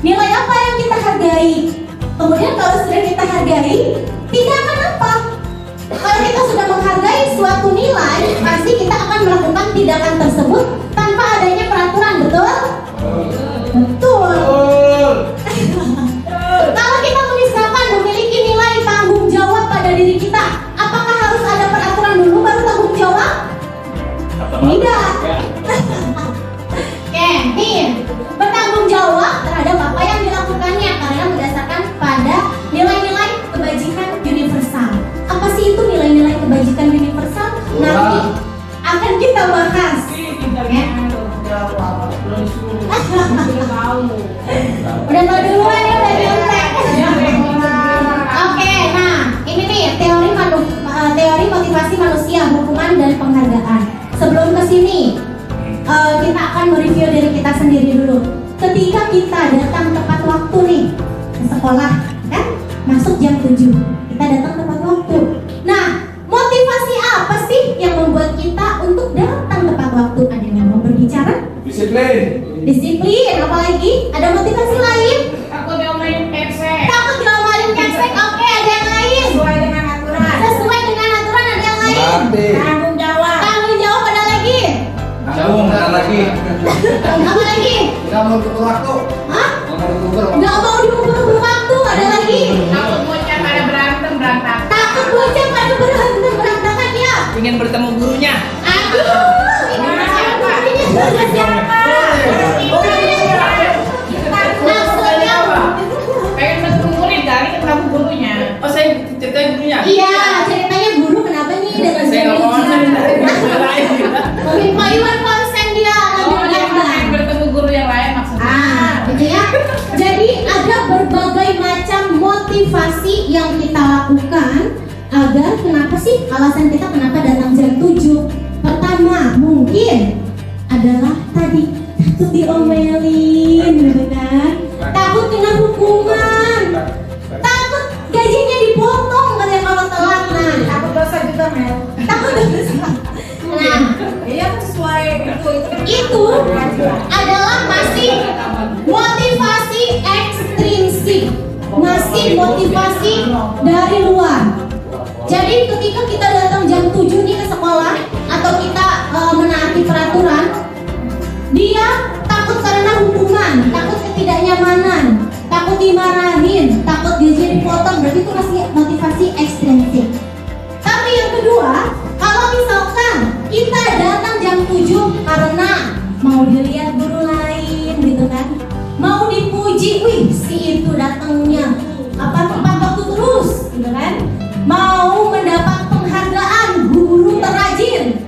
Nilai apa yang kita hargai? Kemudian kalau sudah kita hargai, tindakan apa? Kalau kita sudah menghargai suatu nilai, pasti kita akan melakukan tindakan tersebut tanpa adanya peraturan, betul? Betul. Kalau kita misalkan memiliki nilai tanggung jawab pada diri kita, apakah harus ada peraturan dulu baru tanggung jawab? Tidak. Oke, nih, bertanggung jawab terhadap apa yang dilakukannya karena berdasarkan pada nilai-nilai kebajikan universal. Apa sih itu nilai-nilai kebajikan universal? Nanti akan kita bahas. Udah tau duluan ya, udah nyontek. Oke, nah ini nih teori motivasi manusia, hukuman dan penghargaan. Sebelum kesini, kita akan mereview diri kita sendiri dulu. Ketika kita datang tepat waktu nih ke sekolah, kan? Masuk jam 7, kita datang tepat waktu. Nah, motivasi apa sih yang membuat kita untuk datang tepat waktu? Ada yang mau berbicara? Disiplin, apalagi? Ada motivasi lain? Aku diomelin pesek. Takut diomelin kesek, oke, ada yang lain? Sesuai dengan aturan. Sesuai dengan aturan, ada yang lain? Tanggung jawab. Tanggung jawab, ada lagi? Apa lagi? Apa lagi? Nggak mau diukur waktu. Hah? Nggak mau diukur waktu. Nggak mau diukur waktu, ada lagi? Takut bocah pada berantem berantakan. Takut bocah pada berantakan ya? Ingin bertemu gurunya. Aduh, ini siapa? Ini sudah siapa? Maksudnya Pengen bertemu murid kali ketemu gurunya. Oh, saya ceritain gurunya. iya, ceritanya guru kenapa nih dengan Saya nggak mau Pak Iwan konsen dia pengen bertemu guru yang lain maksudnya. gitu ya. Jadi ada berbagai macam motivasi yang kita lakukan agar kenapa sih alasan kita kenapa datang jam 7. Pertama mungkin adalah tadi takut diomelin, gitu kan? Takut kena hukuman, takut gajinya dipotong katanya kalau telat. Nah, Takut dosa juga, Mel. takut dosa. Nah, Iya, sesuai itu adalah masih motivasi ekstrinsik, masih motivasi dari luar. Jadi ketika kita datang jam 7 nih ke sekolah atau kita menaati peraturan, dia takut karena hukuman, takut ketidaknyamanan, takut dimarahin, takut gaji dipotong, berarti itu masih motivasi ekstrinsik. Tapi yang kedua, kalau misalkan kita datang jam 7 karena mau dilihat guru lain gitu kan, mau dipuji, wih si itu datangnya tepat waktu terus gitu kan, mau mendapat penghargaan guru terrajin,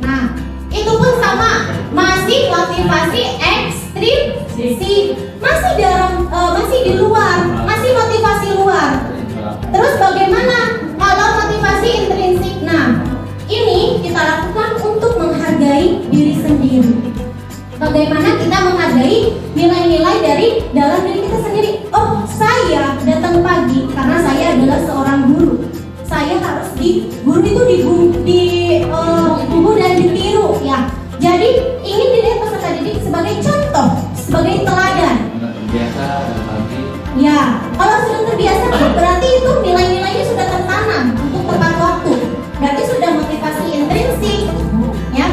sendiri. Bagaimana kita menghargai nilai-nilai dari dalam diri kita sendiri. Oh, saya datang pagi karena saya adalah seorang guru. Saya harus guru itu diguru dan ditiru ya. Jadi ingin dilihat peserta didik sebagai contoh, sebagai teladan. Biasa dan pagi. Ya, kalau sudah terbiasa berarti itu nilai-nilainya sudah tertanam untuk tepat waktu. Berarti sudah motivasi intrinsik. Ya,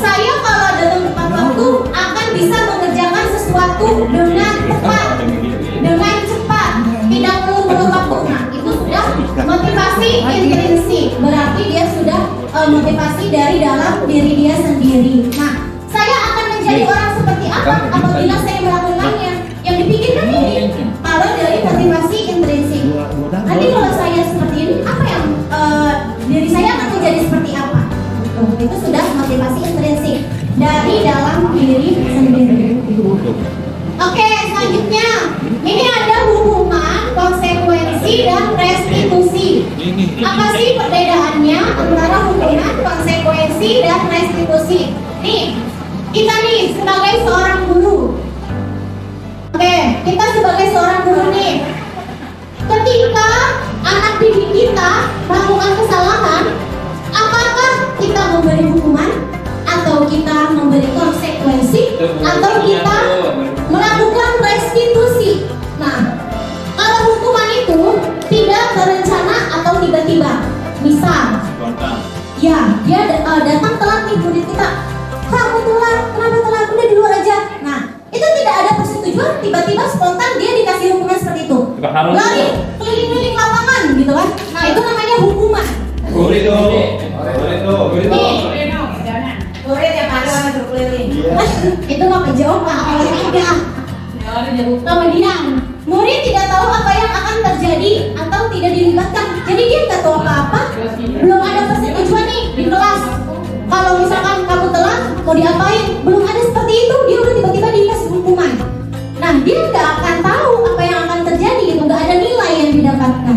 saya kalau dalam tepat waktu akan bisa mengerjakan sesuatu dengan tepat, dengan cepat, tidak perlu waktu. Nah, itu sudah motivasi intrinsik. Berarti dia sudah motivasi dari dalam diri dia sendiri. Nah, saya akan menjadi orang seperti apa apabila saya melakukannya? Yang dipikirkan ini kalau dari motivasi intrinsik. Nanti kalau saya seperti ini, apa yang diri saya akan menjadi seperti apa? Itu sudah motivasi intrinsik dari dalam diri sendiri. Oke, selanjutnya ini ada hukuman, konsekuensi, dan restitusi. Apa sih perbedaannya antara hukuman, konsekuensi, dan restitusi? Nih, kita nih sebagai seorang guru. Oke, kita sebagai seorang guru nih, ketika anak didik kita melakukan kesalahan, apakah kita memberi hukuman, atau kita memberi konsekuensi, atau kita melakukan restitusi? Nah, kalau hukuman itu tidak berencana atau tiba-tiba, misal, ya dia datang telat nih murid kita, kamu telat, kenapa telat? Udah di luar aja. Nah, itu tidak ada persetujuan, tiba-tiba spontan dia dikasih hukuman seperti itu. Lari keliling-keliling lapangan gitu kan. Nah, itu namanya hukuman. Murid Murid yang ada orang berkeliling. Itu nggak kejauh Pak, kalau tidak. Kemudian murid tidak tahu apa yang akan terjadi atau tidak dilibatkan. Jadi dia nggak tahu apa-apa, belum ada persetujuan nih di kelas. Kalau misalkan kamu telat, mau diapain? Belum ada seperti itu, dia udah tiba-tiba dikasih hukuman. Nah, dia nggak akan tahu apa yang akan terjadi, gitu. Nggak ada nilai yang didapatkan.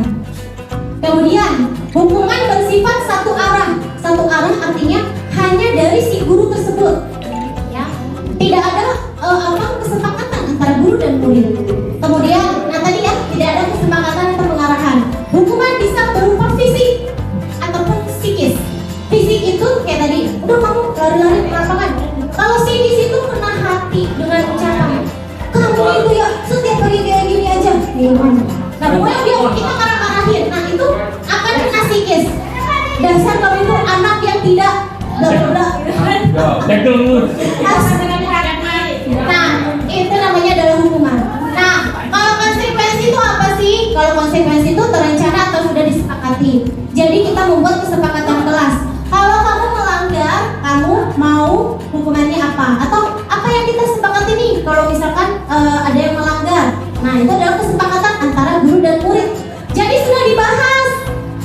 Kemudian, hukuman bersifat satu arah. Satu arah artinya hanya dari si guru tersebut. Ya, tidak ada kesepakatan antara guru dan murid. Kemudian, nah tadi ya, tidak ada kesepakatan atau pengarahan. Hukuman bisa berupa fisik ataupun psikis. Fisik itu kayak tadi, udah kamu lari-lari ke lapangan. Kalau psikis itu kena hati dengan ucapan, kamu itu ya setiap pagi kayak gini aja. Nah, pokoknya dia kita marah-marahin. Nah, itu akan kena psikis. Dasar kamu itu anak yang tidak bla-bla. Nah, itu namanya adalah hukuman. Nah, kalau konsekuensi itu apa sih? Kalau konsekuensi itu terencana atau sudah disepakati. Jadi kita membuat kesepakatan kelas. Kalau kamu melanggar, kamu mau hukumannya apa? Atau apa yang kita sepakati nih? Kalau misalkan ada yang melanggar, nah itu adalah kesepakatan antara guru dan murid. Jadi sudah dibahas,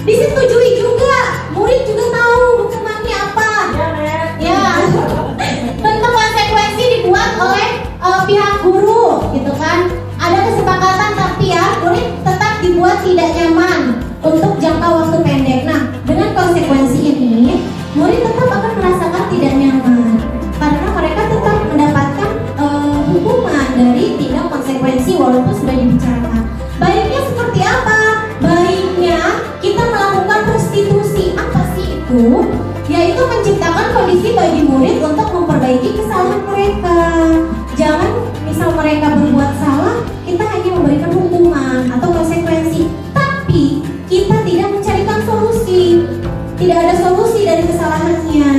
disetujui juga, murid juga tahu hukumannya apa. Ya, bentuk konsekuensi dibuat oleh pihak guru, gitu kan? Ada kesepakatan tapi ya murid tetap dibuat tidak nyaman untuk jangka waktu pendek. Nah, dengan konsekuensi ini, murid tetap akan merasakan tidak nyaman karena mereka tetap mendapatkan hukuman dari tindak konsekuensi walaupun sudah dibicarakan. Baiknya seperti apa? Baiknya kita melakukan restitusi. Apa sih itu? Yaitu menciptakan kondisi bagi murid untuk memperbaiki kesalahan mereka. Jangan misal mereka berbuat salah, kita hanya memberikan hukuman atau konsekuensi, tapi kita tidak mencarikan solusi. Tidak ada solusi dari kesalahannya.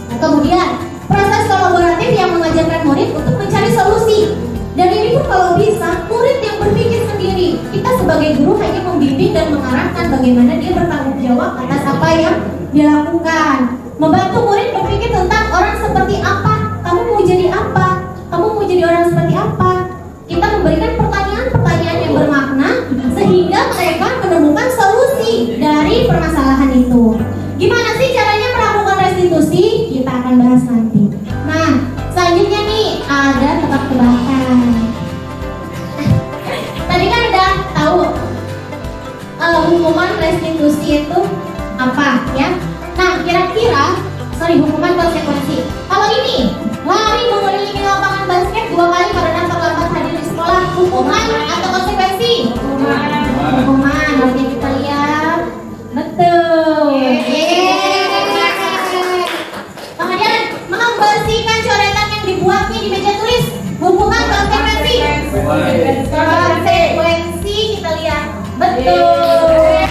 Nah, kemudian proses kolaboratif yang mengajarkan murid untuk mencari solusi. Dan ini pun kalau bisa murid yang berpikir sendiri. Kita sebagai guru hanya membimbing dan mengarahkan bagaimana dia bertanggung jawab atas apa yang dilakukan. Membantu murid berpikir tentang orang seperti apa. Kamu mau jadi apa? Kamu mau jadi orang seperti apa? Kita memberikan pertanyaan-pertanyaan yang bermakna sehingga mereka menemukan solusi dari permasalahan itu. Gimana sih caranya melakukan restitusi? Kita akan bahas nanti. Nah, selanjutnya nih ada tebak-tebakan. Tadi kan udah tahu hukuman restitusi itu apa ya? Nah, kira-kira hukuman konsekuensi. Kalau ini di meja tulis. Hubungan konsekuensi. Konsekuensi kita lihat. Betul.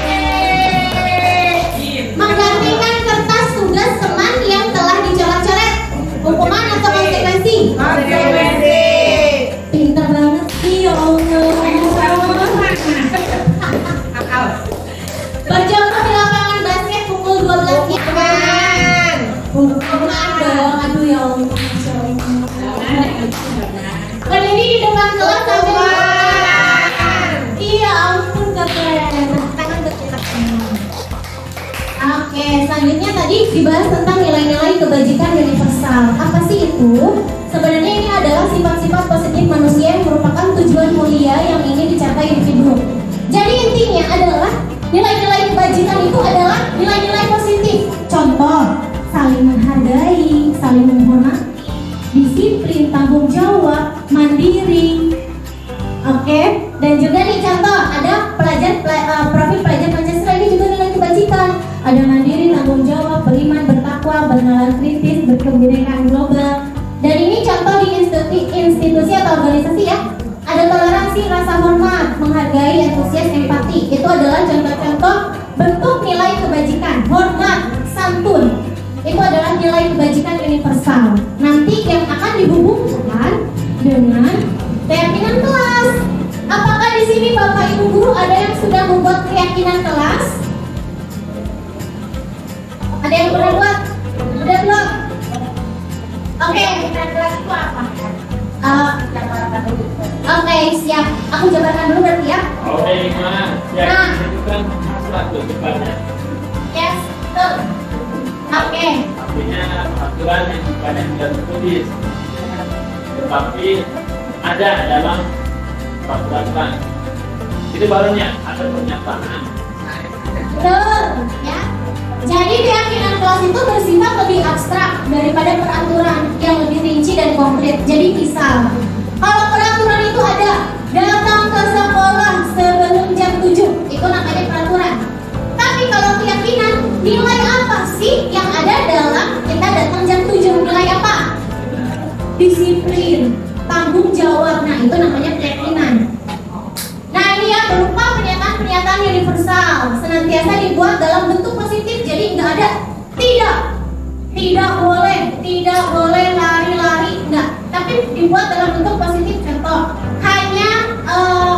Menggantikan kertas tugas teman yang telah dicoret-coret. Hukuman atau konsekuensi? Konsekuensi. Pintar banget sih, ya Allah. Berjongkok di lapangan basket pukul 12 siang. Hukuman dong, aduh ya Allah. Berdiri di depan kelas sambil iya ampun keren. Tangan bergerak. Oke, selanjutnya tadi dibahas tentang nilai-nilai kebajikan universal. Apa sih itu? Sebenarnya ini adalah sifat-sifat positif manusia yang merupakan tujuan mulia yang ingin dicapai individu. Jadi intinya adalah nilai-nilai kebajikan itu adalah nilai-nilai positif. Contoh, saling menghargai, saling menghormati, disiplin, tanggung jawab, mandiri. Oke, dan juga nih contoh ada profil pelajar Pancasila, ini juga nilai kebajikan. Ada mandiri, tanggung jawab, beriman, bertakwa, bernalar kritis, berkebinekaan global. Dan ini contoh di institusi atau organisasi ya. Ada toleransi, rasa hormat, menghargai, antusias, empati. Itu adalah contoh-contoh bentuk nilai kebajikan. Hormat, santun. Itu adalah nilai kebajikan universal. Nanti yang akan dihubungkan dengan keyakinan kelas. Apakah di sini Bapak Ibu guru ada yang sudah membuat keyakinan kelas? Ada yang pernah buat? Udah belum? Oke. Keyakinan kelas itu apa? Oke, siap. Aku jabarkan dulu berarti ya. Oke, gimana? Ya, itu kan suatu depannya. Yes, betul. Oke. Artinya aturan yang sifatnya tidak tertulis, tetapi ada dalam peraturan. Itu barunya ada pernyataan. Betul, ya. Jadi keyakinan kelas itu bersifat lebih abstrak daripada peraturan yang lebih rinci dan konkret. Jadi misal, kalau peraturan itu ada datang ke sekolah sebelum jam 7, itu namanya peraturan. Tapi kalau keyakinan, nilai apa sih yang ada dalam kita datang jam 7? Nilai apa? Disiplin, tanggung jawab. Nah, itu namanya keyakinan. Nah, ini ya berupa pernyataan universal, senantiasa dibuat dalam bentuk positif. Jadi nggak ada tidak boleh lari-lari, enggak. Tapi dibuat dalam bentuk positif. Contoh, hanya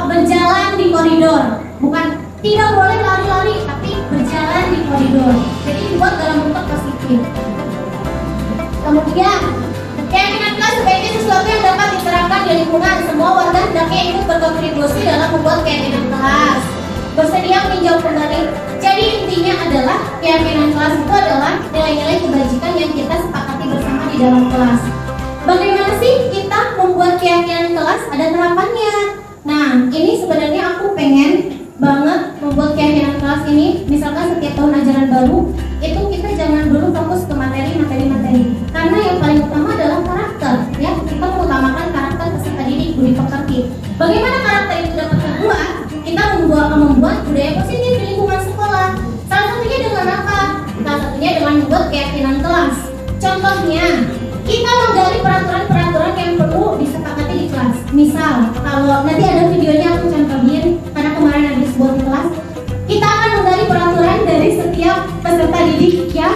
berjalan di koridor, bukan tidak boleh lari-lari, tapi berjalan di koridor. Jadi dibuat dalam bentuk positif. Kemudian, keyakinan kelas sebagai sesuatu yang dapat diterapkan di lingkungan. Semua warga hendaknya ikut berkontribusi dalam membuat keyakinan kelas. Bersedia meninjau kembali. Jadi intinya adalah keyakinan kelas itu adalah nilai-nilai kebajikan yang kita sepakati bersama di dalam kelas. Bagaimana sih kita membuat keyakinan kelas? Ada tahapannya. Nah, ini sebenarnya aku pengen banget membuat keyakinan kelas ini. Misalkan setiap tahun ajaran baru, itu kita jangan dulu fokus ke materi. Karena yang paling utama adalah karakter, ya. Kita mengutamakan karakter peserta didik, budi pekerti. Bagaimana karakter itu dapat terbuat? Kita membuat budaya positif di lingkungan sekolah. Salah satunya dengan apa? Salah satunya dengan membuat keyakinan kelas. Contohnya, kita menggali peraturan-peraturan yang perlu disepakati di kelas. Misal, kalau nanti ada videonya aku contohin, karena kemarin habis buat di kelas, kita akan menggali peraturan dari setiap peserta didik ya.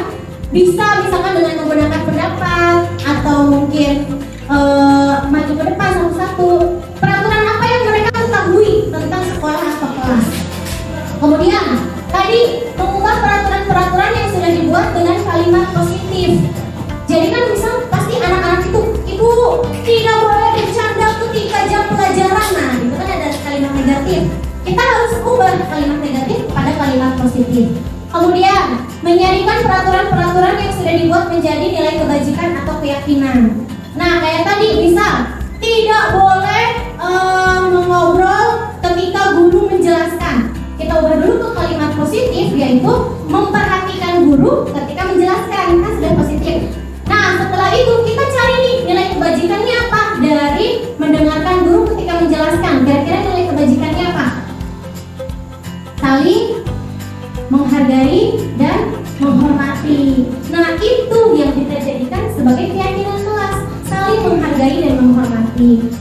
Bisa misalkan dengan menggunakan pendapat atau mungkin maju ke depan satu-satu. Peraturan apa yang mereka ketahui tentang sekolah atau kelas. Kemudian tadi mengubah peraturan-peraturan yang sudah dibuat dengan kalimat positif. Jadi kan misal pasti anak-anak itu, ibu tidak boleh bercanda ketika jam pelajaran. Nah, itu kan ada kalimat negatif. Kita harus ubah kalimat negatif pada kalimat positif. Kemudian menyaringkan peraturan-peraturan yang sudah dibuat menjadi nilai kebajikan atau keyakinan. Nah, kayak tadi misal tidak boleh mengobrol ketika guru menjelaskan. Kita ubah dulu ke kalimat positif, yaitu memperhatikan guru ketika menjelaskan. Kan sudah positif. Nah, setelah itu kita cari nih nilai kebajikannya apa dari mendengarkan guru ketika menjelaskan. Kira-kira nilai kebajikannya apa? Saling menghargai dan menghormati. Nah, itu yang kita jadikan sebagai keyakinan kelas, saling menghargai dan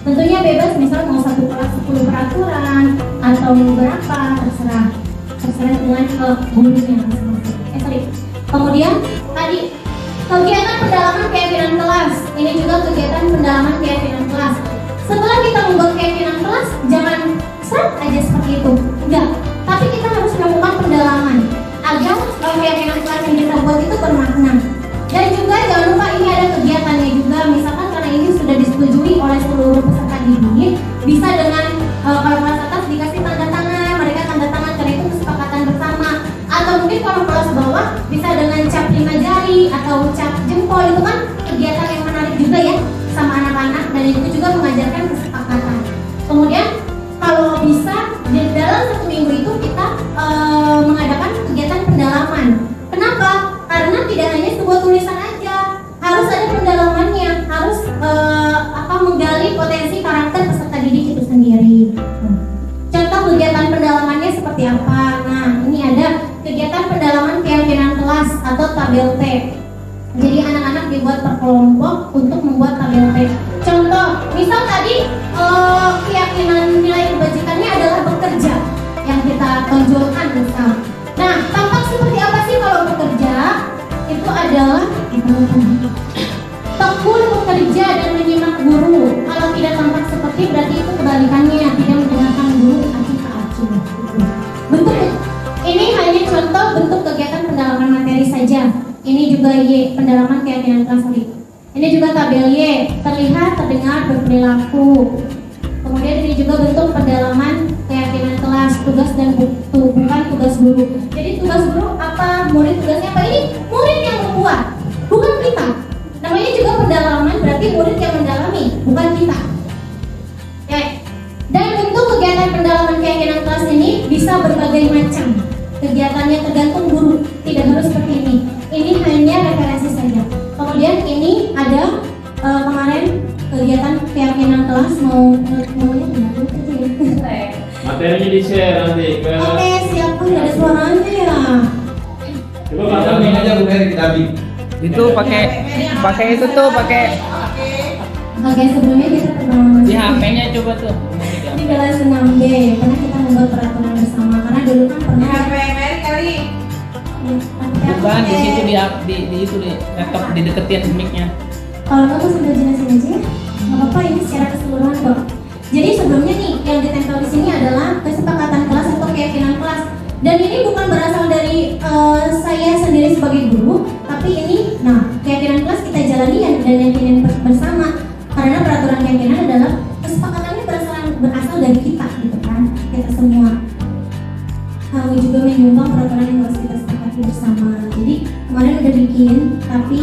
Tentunya bebas, misal mau satu kelas 10 peraturan atau berapa, terserah dengan gurunya masing-masing. Kemudian tadi kegiatan pendalaman keyakinan kelas. Ini juga kegiatan pendalaman keyakinan kelas. Setelah kita membuat keyakinan kelas, jangan set aja seperti itu, enggak. Tapi kita harus melakukan pendalaman agar keyakinan kelas yang kita buat itu bermakna. Dan juga jangan lupa ini ada kegiatannya juga. Misalkan karena ini sudah disetujui oleh seluruh peserta didik, bisa dengan kalau kelas atas dikasih tanda tangan, mereka tanda tangan karena itu kesepakatan bersama. Atau mungkin kalau kelas bawah bisa dengan cap 5 jari atau cap jempol, itu kan kegiatan yang menarik juga ya sama anak-anak, dan itu juga mengajarkan kesepakatan. Kemudian kalau bisa di dalam 1 minggu itu kita mengadakan kegiatan pendalaman. Kenapa? Karena tidak hanya sebuah tulisan aja, harus ada pendalamannya, harus menggali potensi karakter peserta didik itu sendiri. Contoh kegiatan pendalamannya seperti apa? Nah, ini ada kegiatan pendalaman keyakinan kelas atau tabel T. Jadi anak-anak dibuat per kelompok untuk membuat tabel T. Contoh, misal tadi keyakinan nilai kebajikannya adalah bekerja yang kita tonjolkan misal. Nah, tampak seperti apa sih kalau bekerja? Itu adalah tekun bekerja dan menyimak guru. Kalau tidak tampak seperti, berarti itu kebalikannya, tidak mendengarkan guru acuh tak acuh. Bentuk ini hanya contoh bentuk kegiatan pendalaman materi saja. Ini juga Y, pendalaman keyakinan kelas. Ini juga tabel Y, terlihat, terdengar, berperilaku. Kemudian ini juga bentuk pendalaman keyakinan kelas, tugas dan bukan tugas guru. Jadi tugas guru apa, murid tugasnya apa? Ini murid yang membuat, bukan kita. Namanya juga pendalaman, berarti murid yang mendalami, bukan kita. Oke. Dan bentuk kegiatan pendalaman keyakinan kelas ini bisa berbagai macam. Kegiatannya tergantung guru, tidak harus seperti ini. Ini hanya referensi saja. Kemudian ini ada kemarin kegiatan keyakinan kelas maunya materinya di share nanti ke. Oke, siap Bu, ada suaranya ya. Coba Kami aja Bu Mary kita bikin. Itu pakai itu tuh pakai Oke, sebelumnya kita pernah di HP-nya coba tuh. di kelas 6B karena kita membuat peraturan bersama, karena dulu kan pernah Mary kali. Bukan di situ di itu di laptop dideketin mic-nya. Kalau kamu sambil jelasin aja ya, nggak apa-apa, ini secara keseluruhan kok. Jadi sebelumnya nih yang ditempel di sini adalah kesepakatan kelas atau keyakinan kelas. Dan ini bukan berasal dari saya sendiri sebagai guru, tapi ini, keyakinan kelas kita jalani dan yakinin bersama. Karena peraturan keyakinan adalah kesepakatannya berasal dari kita, gitu kan, kita semua. Kami juga menyumbang peraturan yang harus kita sepakati bersama. Jadi kemarin udah bikin, tapi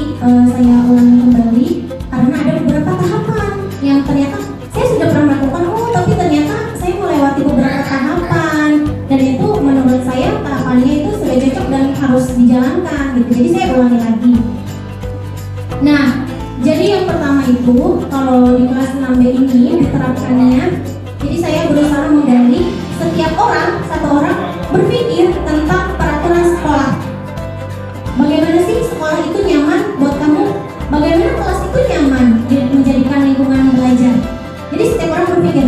saya ulangi kembali karena ada beberapa tahapan yang ternyata saya sudah pernah melakukan. Tapi ternyata saya melewati beberapa tahapan, dan itu menurut saya tahapannya itu sudah cocok dan harus dijalankan, gitu. Jadi saya ulangi lagi. Nah, jadi yang pertama itu kalau di kelas 6B ini diterapkannya, jadi saya berusaha menggali setiap orang, satu orang berpikir tentang peraturan sekolah. Bagaimana sih sekolah itu nyaman buat kamu? Bagaimana kelas itu nyaman menjadikan lingkungan belajar? Jadi setiap orang berpikir,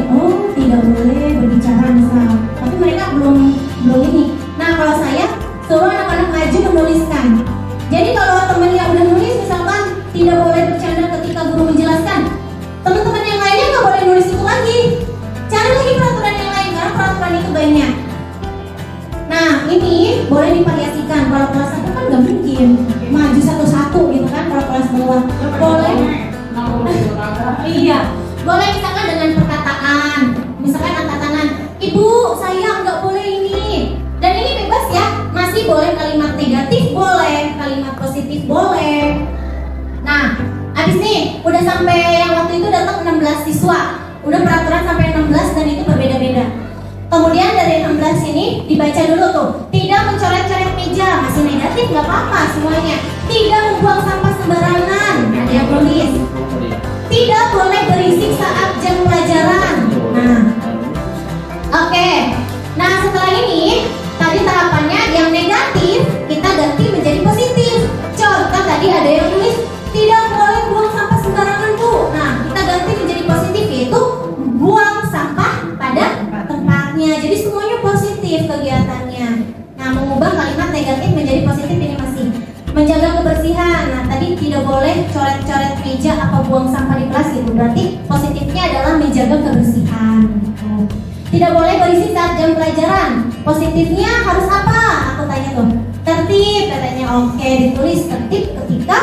tidak boleh berbicara misal, tapi mereka belum ini. Nah, kalau saya suruh anak-anak maju menuliskan. Jadi kalau temannya udah nulis, misalkan tidak boleh bercanda ketika guru menjelaskan, teman-teman yang lainnya nggak boleh nulis itu lagi. Cari lagi peraturan yang lain karena peraturan itu banyak. Nah, ini boleh divariasikan. Kalau kelas 1 kan nggak mungkin maju satu-satu gitu kan. Kalau kelas bawah boleh. Iya, boleh misalkan dengan perkataan. Misalkan angkat tangan, Ibu, saya nggak boleh ini. Dan ini bebas ya. Masih boleh kalimat negatif, boleh kalimat positif, boleh. Nah, abis nih udah sampai yang waktu itu datang 16 siswa. Udah peraturan sampai 16 dan itu berbeda-beda. Kemudian dari 16 ini dibaca dulu tuh. Tidak mencoret-coret meja, masih negatif, nggak apa-apa semuanya. Tidak membuang sampah sembarangan, ada yang tulis. Tidak boleh berisik saat jam pelajaran. Nah, oke. Nah, setelah ini tadi tahapannya yang negatif kita ganti menjadi positif. Contoh tadi ada yang tulis tidak boleh buang sampah sembarangan Bu. Nah, kita ganti menjadi positif, yaitu kebersihan. Nah, tadi tidak boleh coret-coret meja atau buang sampah di kelas gitu. Berarti positifnya adalah menjaga kebersihan. Gitu. Tidak boleh berisik saat jam pelajaran. Positifnya harus apa? Aku tanya tuh. Tertib katanya. Oke, ditulis tertib ketika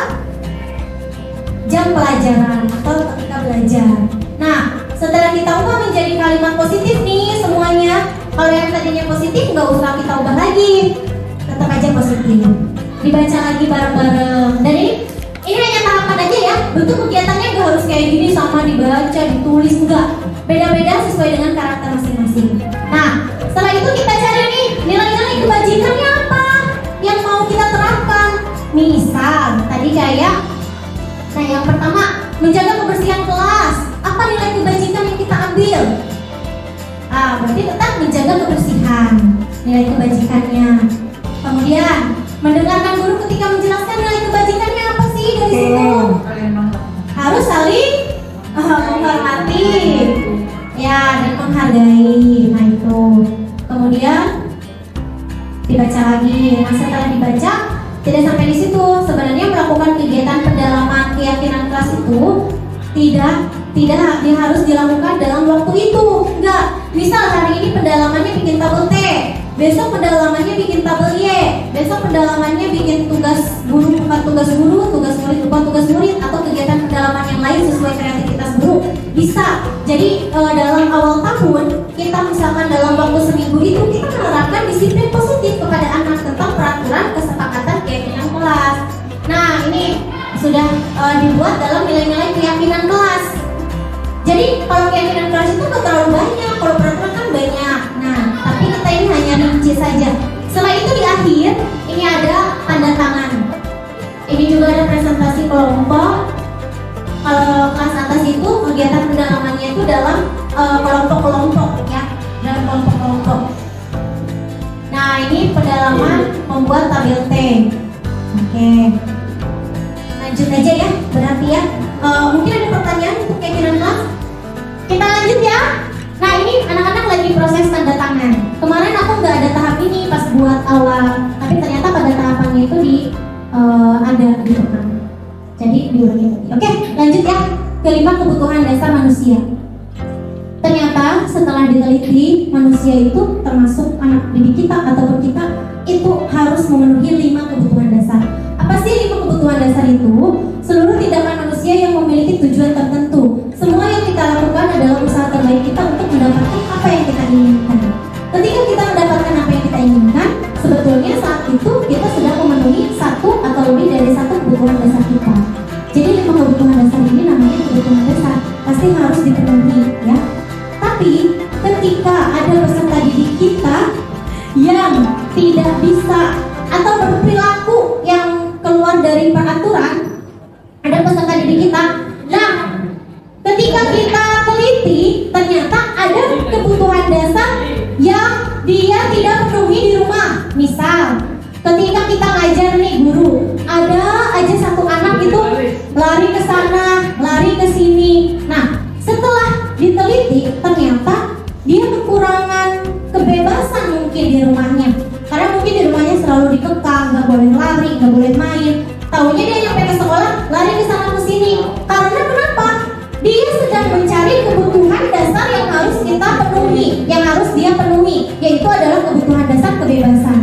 jam pelajaran atau ketika belajar. Nah, setelah kita ubah menjadi kalimat positif nih semuanya. Kalau yang tadinya positif nggak usah kita ubah lagi. Tetap aja positif. Dibaca lagi bareng-bareng. Dan ini hanya tahapan aja ya. Bentuk kegiatannya nggak harus kayak gini sama dibaca, ditulis, enggak. Beda-beda sesuai dengan karakter masing-masing. Nah, setelah itu kita cari nih nilai-nilai kebajikannya apa yang mau kita terapkan. Misal tadi kayak, nah yang pertama menjaga kebersihan kelas. Apa nilai kebajikan yang kita ambil? Berarti tetap menjaga kebersihan, nilai kebajikannya. Kemudian mendengarkan guru ketika menjelaskan nilai kebajikannya apa sih dari situ? Harus saling menghormati, ya, dan menghargai. Nah itu. Kemudian dibaca lagi. Nah setelah dibaca, tidak sampai di situ. Sebenarnya melakukan kegiatan pendalaman keyakinan kelas itu tidak harus dilakukan dalam waktu itu. Enggak. Misal hari ini pendalamannya bikin tabel T, besok pendalamannya bikin tabel Y, besok pendalamannya bikin tugas guru bukan tugas guru, tugas murid bukan tugas murid, atau kegiatan pendalaman yang lain sesuai kreativitas guru. Bisa. Jadi dalam awal tahun kita misalkan dalam waktu seminggu itu kita menerapkan disiplin positif kepada anak tentang peraturan kesepakatan keyakinan kelas. Nah ini sudah dibuat dalam nilai-nilai keyakinan kelas. Jadi kalau keyakinan kelas itu nggak terlalu banyak, kalau peraturan kan banyak. Nah, tapi kita ini hanya rinci saja. Setelah itu di akhir ini ada tanda tangan. Ini juga ada presentasi kelompok. Kalau kelas atas itu kegiatan pendalamannya itu dalam kelompok-kelompok ya, dalam kelompok-kelompok. Nah ini pendalaman membuat tabel T. Oke. Lanjut aja ya, berarti ya. Mungkin ada pertanyaan untuk keyakinan kelas? Kita lanjut ya. Nah ini anak-anak lagi proses tanda tangan. Kemarin aku nggak ada tahap ini pas buat awal, tapi ternyata pada tahapannya itu ada di depan. Jadi diulangi lagi. Oke, lanjut ya. Kelima, kebutuhan dasar manusia. Ternyata setelah diteliti, manusia itu termasuk anak didik kita ataupun kita itu harus memenuhi 5 kebutuhan dasar. Apa sih 5 kebutuhan dasar itu? Seluruh tindakan manusia yang memiliki tujuan tertentu. Semua yang kita lakukan adalah usaha terbaik kita untuk mendapatkan apa yang kita inginkan. Ketika kita mendapatkan apa yang kita inginkan, sebetulnya saat itu kita sudah memenuhi 1 atau lebih dari 1 kebutuhan dasar kita. Jadi 5 kebutuhan dasar ini namanya kebutuhan dasar, pasti harus dipenuhi ya. Tapi ketika ada peserta didik kita yang tidak bisa atau berperilaku yang keluar dari peraturan, ada peserta didik kita. Nah, ketika kita teliti, ternyata ada kebutuhan dasar yang dia tidak penuhi di rumah. Misal, ketika kita ngajar nih guru, ada aja satu anak itu lari ke sana, lari ke sini. Nah, setelah diteliti, ternyata dia kekurangan kebebasan mungkin di rumahnya. Karena mungkin di rumahnya selalu dikekang, nggak boleh lari, nggak boleh main. Taunya dia nyampe ke sekolah, lari ke sana ke sini. Karena kenapa? Dia sedang mencari kebutuhan dasar yang harus kita penuhi, yang harus dia penuhi, yaitu adalah kebutuhan dasar kebebasan.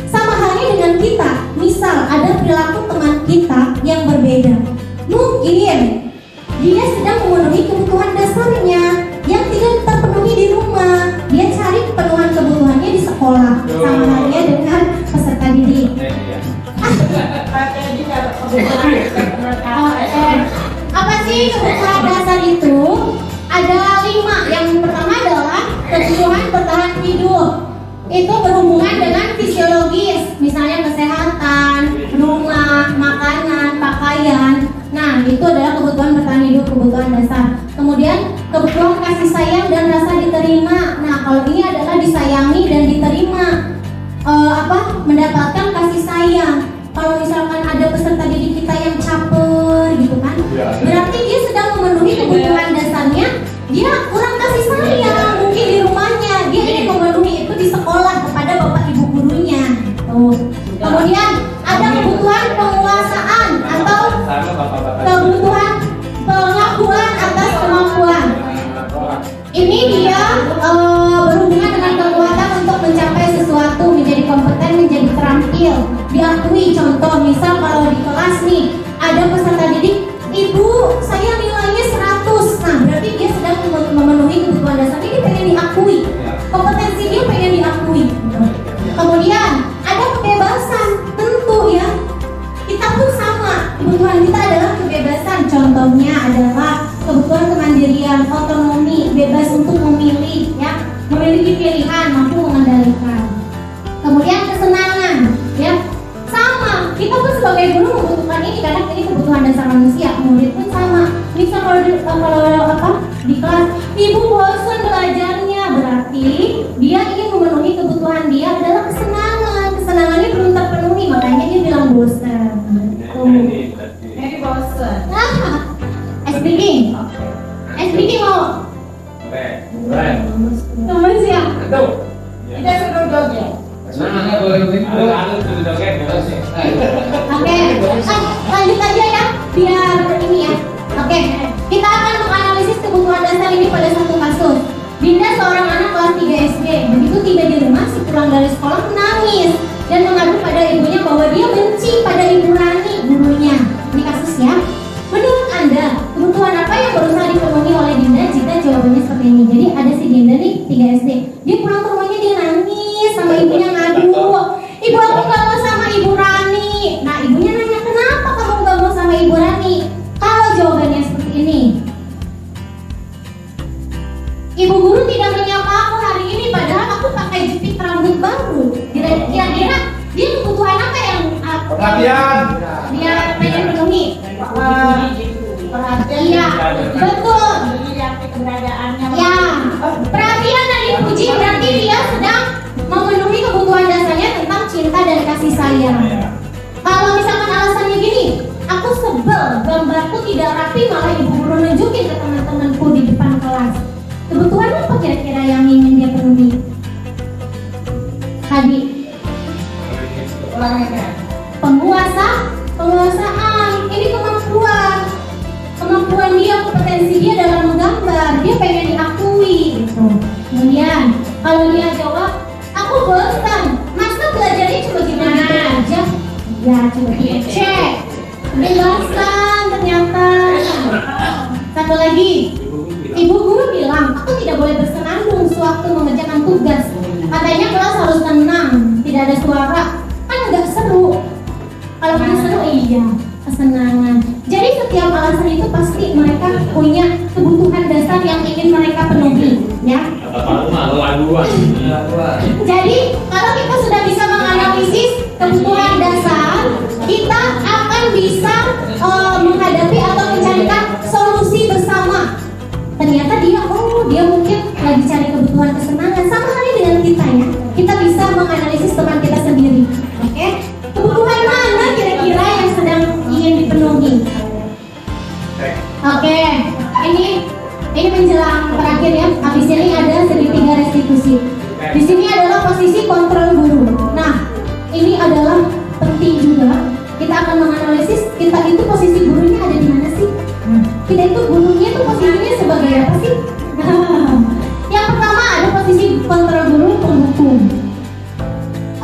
Sama halnya dengan kita, misal ada perilaku teman kita yang berbeda. Mungkin dia sedang memenuhi kebutuhan dasarnya yang tidak terpenuhi di rumah. Dia cari kepenuhan kebutuhannya di sekolah. Sama halnya dengan peserta didik. Apa sih kebutuhan dasar itu? Ada 5. Yang pertama adalah kebutuhan bertahan hidup. Itu berhubungan dengan fisiologis, misalnya kesehatan, rumah, makanan, pakaian. Nah, itu adalah kebutuhan bertahan hidup, kebutuhan dasar. Kemudian kebutuhan kasih sayang dan rasa diterima. Nah, kalau ini adalah disayangi dan diterima, mendapatkan kasih sayang. Kalau misalkan ada peserta didik kita yang caper gitu kan, berarti dia sedang memenuhi kebutuhan dasarnya. Dia kurang kasih sayang mungkin di rumahnya, dia ingin memenuhi itu di sekolah kepada bapak ibu gurunya. Kemudian ada kebutuhan penguasaan. ada peserta didik, ibu saya nilainya 100. Nah berarti dia sedang memenuhi kebutuhan dasarnya, dia pengen diakui, kompetensi dia pengen diakui. Kemudian ada kebebasan, tentu ya, kita pun sama, kebutuhan kita adalah kebebasan. Contohnya adalah kebutuhan kemandirian, otonomi, bebas untuk memilih, ya, memiliki pilihan, mampu mengendalikan. Kemudian kesenangan, ya, sama, kita pun sebagai guru membutuhkan ini karena ini kebutuhan dasar manusia. Murid pun sama. Misal kalau di kelas, ibu bosan belajarnya, berarti dia ingin memenuhi kebutuhan dia adalah kesenangan. Kesenangannya belum terpenuhi, makanya dia bilang bosan. Jadi bosen. Speaking mau teman siap. Kita suruh joget. Oke, lanjut aja ya, biar ini ya. Oke, kita akan menganalisis kebutuhan dasar ini pada satu kasus. Dinda seorang anak kelas 3 SD, begitu tiba di rumah, pulang dari sekolah menangis dan mengadu pada ibunya bahwa dia benci pada Ibu Rani, gurunya. Ini kasus ya. Menurut Anda, kebutuhan apa yang berusaha dipenuhi oleh Dinda jika jawabannya seperti ini? Jadi ada si Dinda nih 3 SD, dia pulang ke rumahnya dia nangis sama ibunya ngadu, ibu aku gak mau sama Ibu Rani. Nah ibunya nanya, kenapa kamu gak mau sama Ibu Rani? Kalau jawabannya seperti ini, ibu guru tidak menyapa aku hari ini padahal aku pakai jepit rambut baru. Kira-kira dia kebutuhan apa yang perhatian dia pengen penuhi? Perhatian. Iya, betul. Keberadaannya. Ya, perhatian dan dipuji berarti dia sedang memenuhi kebutuhan dasarnya tentang cinta dan kasih sayang. Kalau misalkan alasannya gini, aku sebel, gambarku tidak rapi, malah ibu guru nunjukin ke teman-temanku di depan kelas. Kebutuhan apa kira-kira yang ingin dia penuhi? Tadi penguasaan, ini kemampuan dia, kompetensi dia dalam menggambar, dia pengen diakui gitu. Kemudian kalau dia jawab, aku bosan, masa belajarnya cuma gimana aja? Ya coba dicek, bosan ternyata. Satu lagi, ibu guru bilang, aku tidak boleh bersenandung sewaktu mengerjakan tugas. Katanya kelas harus tenang, tidak ada suara, kan nggak seru. Kalau nggak seru, iya, kesenangan. Jadi setiap alasan itu pasti mereka punya kebutuhan dasar yang ingin mereka penuhi, ya. Jadi kalau kita sudah bisa menganalisis kebutuhan dasar, kita akan bisa menghadapi atau mencarikan solusi bersama. Ternyata dia mungkin lagi cari kebutuhan kesenangan, sama halnya dengan kita ya. Kita bisa menganalisis teman kita sendiri. Oke? Kebutuhan mana kira-kira yang sedang ingin dipenuhi? Oke, ini menjelang terakhir ya. Habis ini ada segitiga restitusi. Di sini adalah posisi kontrol guru. Nah, ini adalah penting juga. Kita akan menganalisis kita itu posisi gurunya ada di mana sih? Kita itu gurunya itu posisinya sebagai apa sih? Yang pertama ada posisi kontrol guru penghukum.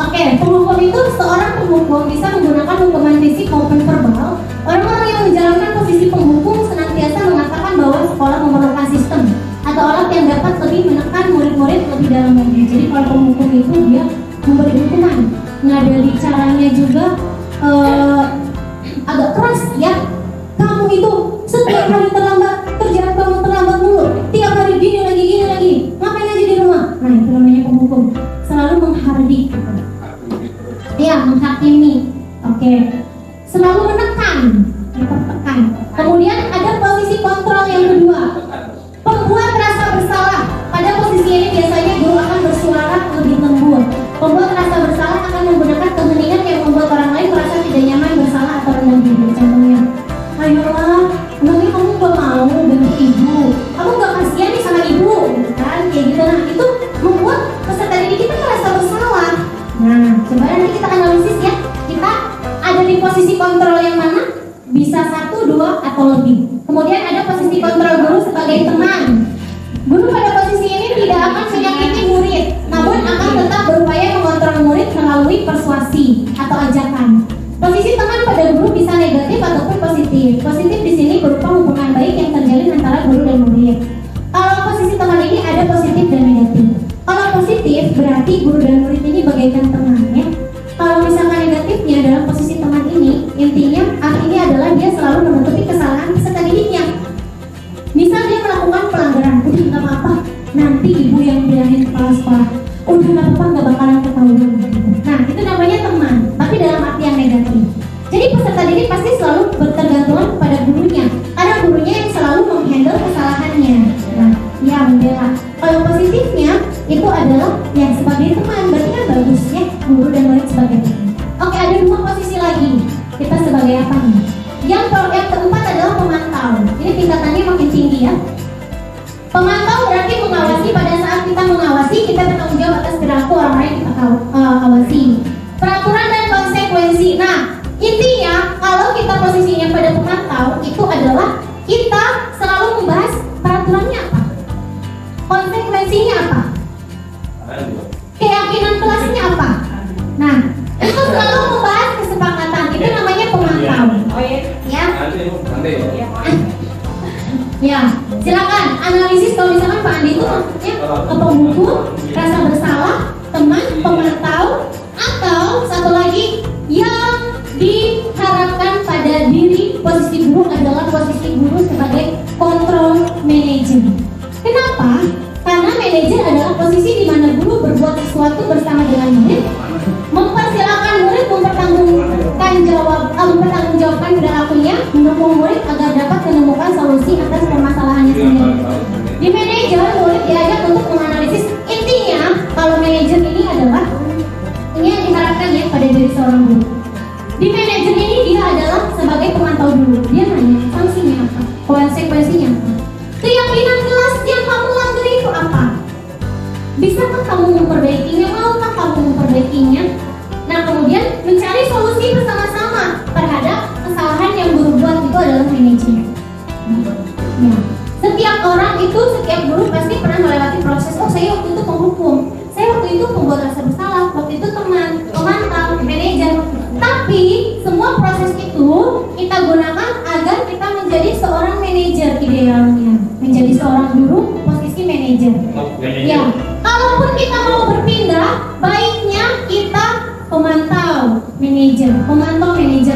Oke, penghukum itu seorang penghukum bisa menggunakan hukuman fisik maupun verbal. Orang-orang yang menjalankan posisi penghukum senantiasa mengatakan bahwa sekolah memerlukan sistem atau alat yang dapat lebih menekan murid-murid lebih dalam lagi. Jadi kalau penghukum itu dia memberi hukuman. Nah dari caranya juga agak keras ya. Kamu itu setiap hari terlambat, kerjaan kamu terlambat mulu, tiap hari gini lagi, ngapain aja di rumah? Nah itu namanya penghukum. Selalu menghardik, ya menghakimi. Oke. Selalu menekan, tertekan. Kemudian ada posisi kontrol yang kedua, pembuat rasa bersalah. Pada posisi ini biasanya guru akan bersuara lebih lembut. Pembuat rasa bersalah akan menggunakan keheningan yang membuat orang lain merasa tidak nyaman, bersalah atau rendah diri. Contohnya, ayolah, nanti kamu gak mau bantu ibu, kamu gak kasihan nih sama ibu, kan? Kayak gitu. Nah itu membuat peserta didik kita merasa bersalah. Nah coba nanti kita analisis ya, kita ada di posisi kontrol yang mana? Bisa 1, 2, atau lebih. Kemudian ada posisi kontrol guru sebagai teman. Guru pada posisi ini tidak akan menyakiti murid, namun akan tetap berupaya mengontrol murid melalui persuasi atau ajakan. Posisi teman pada guru bisa negatif ataupun positif positif. Positif di sini berupa hubungan baik yang terjalin antara guru dan murid. Kalau posisi teman ini ada positif dan negatif. Kalau positif berarti guru dan murid ini bagaikan teman ya. Kalau misalkan negatifnya dalam posisi teman ini, intinya artinya adalah dia selalu menutupi kesalahan peserta didiknya. Misal dia melakukan pelanggaran, udah nggak apa-apa, nanti ibu yang bilangin kepala sekolah, udah nggak apa-apa, nggak bakalan ketahuan. Nah itu namanya teman, tapi dalam arti yang negatif. Jadi peserta didik pasti selalu bertergantungan kepada gurunya, karena gurunya yang selalu menghandle kesalahannya. Nah, ya membela. Kalau positifnya itu adalah ya sebagai teman, berarti kan bagus ya guru dan murid sebagai teman. Oke, ada dua posisi lagi. Kita sebagai apa nih? Yang keempat adalah pemantau. Ini tingkatannya makin tinggi ya. Pemantau berarti mengawasi. Pada saat kita mengawasi, kita bertanggung jawab atas perilaku orang lain yang kita awasi. Peraturan dan konsekuensi. Nah, intinya kalau kita posisinya pada pemantau, itu adalah kita selalu membahas peraturannya apa, konsekuensinya apa, keyakinan kelasnya apa. Nah, itu selalu membahas kesepakatan. Itu namanya pemantau. Ya. Ya, silakan analisis kalau misalkan Pak Andi itu maksudnya ke pembuku, rasa bersalah, teman, pemantau, atau satu lagi yang diharapkan pada diri posisi guru adalah posisi guru sebagai control manager. Kenapa? Karena manajer adalah posisi di mana guru berbuat sesuatu bersama dengan murid, mempersilahkan murid mempertanggungjawabkan perilakunya, mendukung murid agar dapat menemukan solusi atas permasalahannya sendiri. Di manajer, murid diajak untuk menganalisis. Intinya, kalau manajer ini adalah ini yang diharapkan ya pada diri seorang guru. Di manajer ini dia adalah sebagai pemantau dulu. Dia nanya sanksinya apa, konsekuensinya apa, keyakinan kelas yang kamu langgar itu apa. Bisakah kamu memperbaikinya? Maukah kamu memperbaikinya? Nah, kemudian mencari solusi bersama-sama terhadap kesalahan yang guru buat. Itu adalah manajemen. Ya. Setiap orang itu, setiap guru pasti pernah melewati proses. Oh, saya waktu itu penghukum, saya waktu itu pembuat rasa bersalah, waktu itu teman, pemantau, manajer. Tapi semua proses itu kita gunakan agar kita menjadi seorang manajer idealnya, menjadi seorang guru posisi manajer. Ya, kalaupun kita mau berpindah, baiknya kita pemantau manajer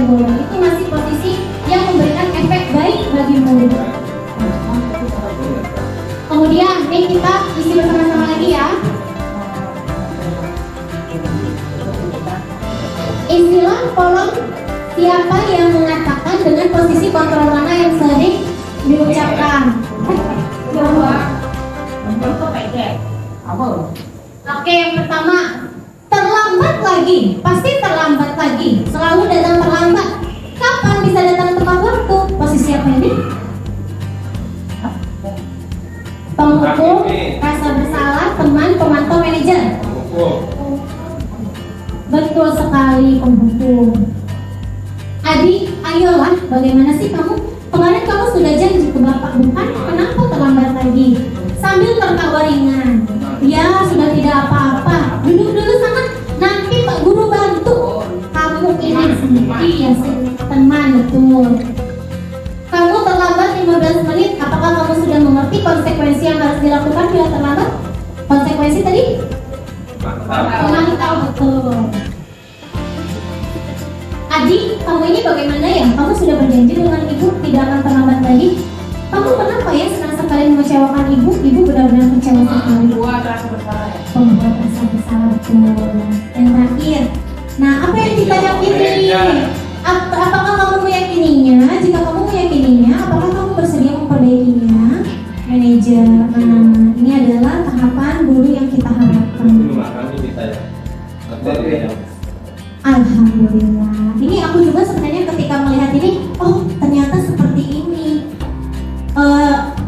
boleh. Itu masih posisi yang memberikan efek baik bagi murid. Kemudian ini kita isi bersama-sama lagi ya. Istilah kolom siapa yang mengatakan dengan posisi kontrol mana yang sering diucapkan. Oke, yang pertama, terlambat lagi. Pasti terlambat lagi, selalu datang terlambat. Kapan bisa datang tepat waktu? Posisi apa ini? Penghukum, rasa bersalah, teman, pemantau, manajer. Betul sekali, penghukum. Adi, ayolah, bagaimana sih kamu? Kemarin kamu sudah janji ke bapak, bukan? Kenapa terlambat lagi? Sambil tertawa ringan. Ya, sudah tidak apa-apa. Duduk dulu sana, nanti Pak Guru bantu. Kamu ini sendiri ya, teman, betul. Kamu terlambat 15 menit. Apakah kamu sudah mengerti konsekuensi yang harus dilakukan bila terlambat? Konsekuensi tadi? Pemantau, betul. Adi, kamu ini bagaimana ya? Kamu sudah berjanji dengan ibu tidak akan terlambat lagi. Kamu kenapa ya senang sekali mengecewakan ibu? Ibu benar-benar kecewa sekali. Membuat rasa bersalah ya. Membuat rasa bersalah, betul. Yang terakhir, nah apa yang kita yakini? Apakah kamu meyakininya? Jika kamu meyakininya, apakah kamu bersedia memperbaikinya? Manajer, ini adalah tahapan guru yang kita harapkan. Alhamdulillah. Ini aku juga sebenarnya ketika melihat ini, oh ternyata seperti ini.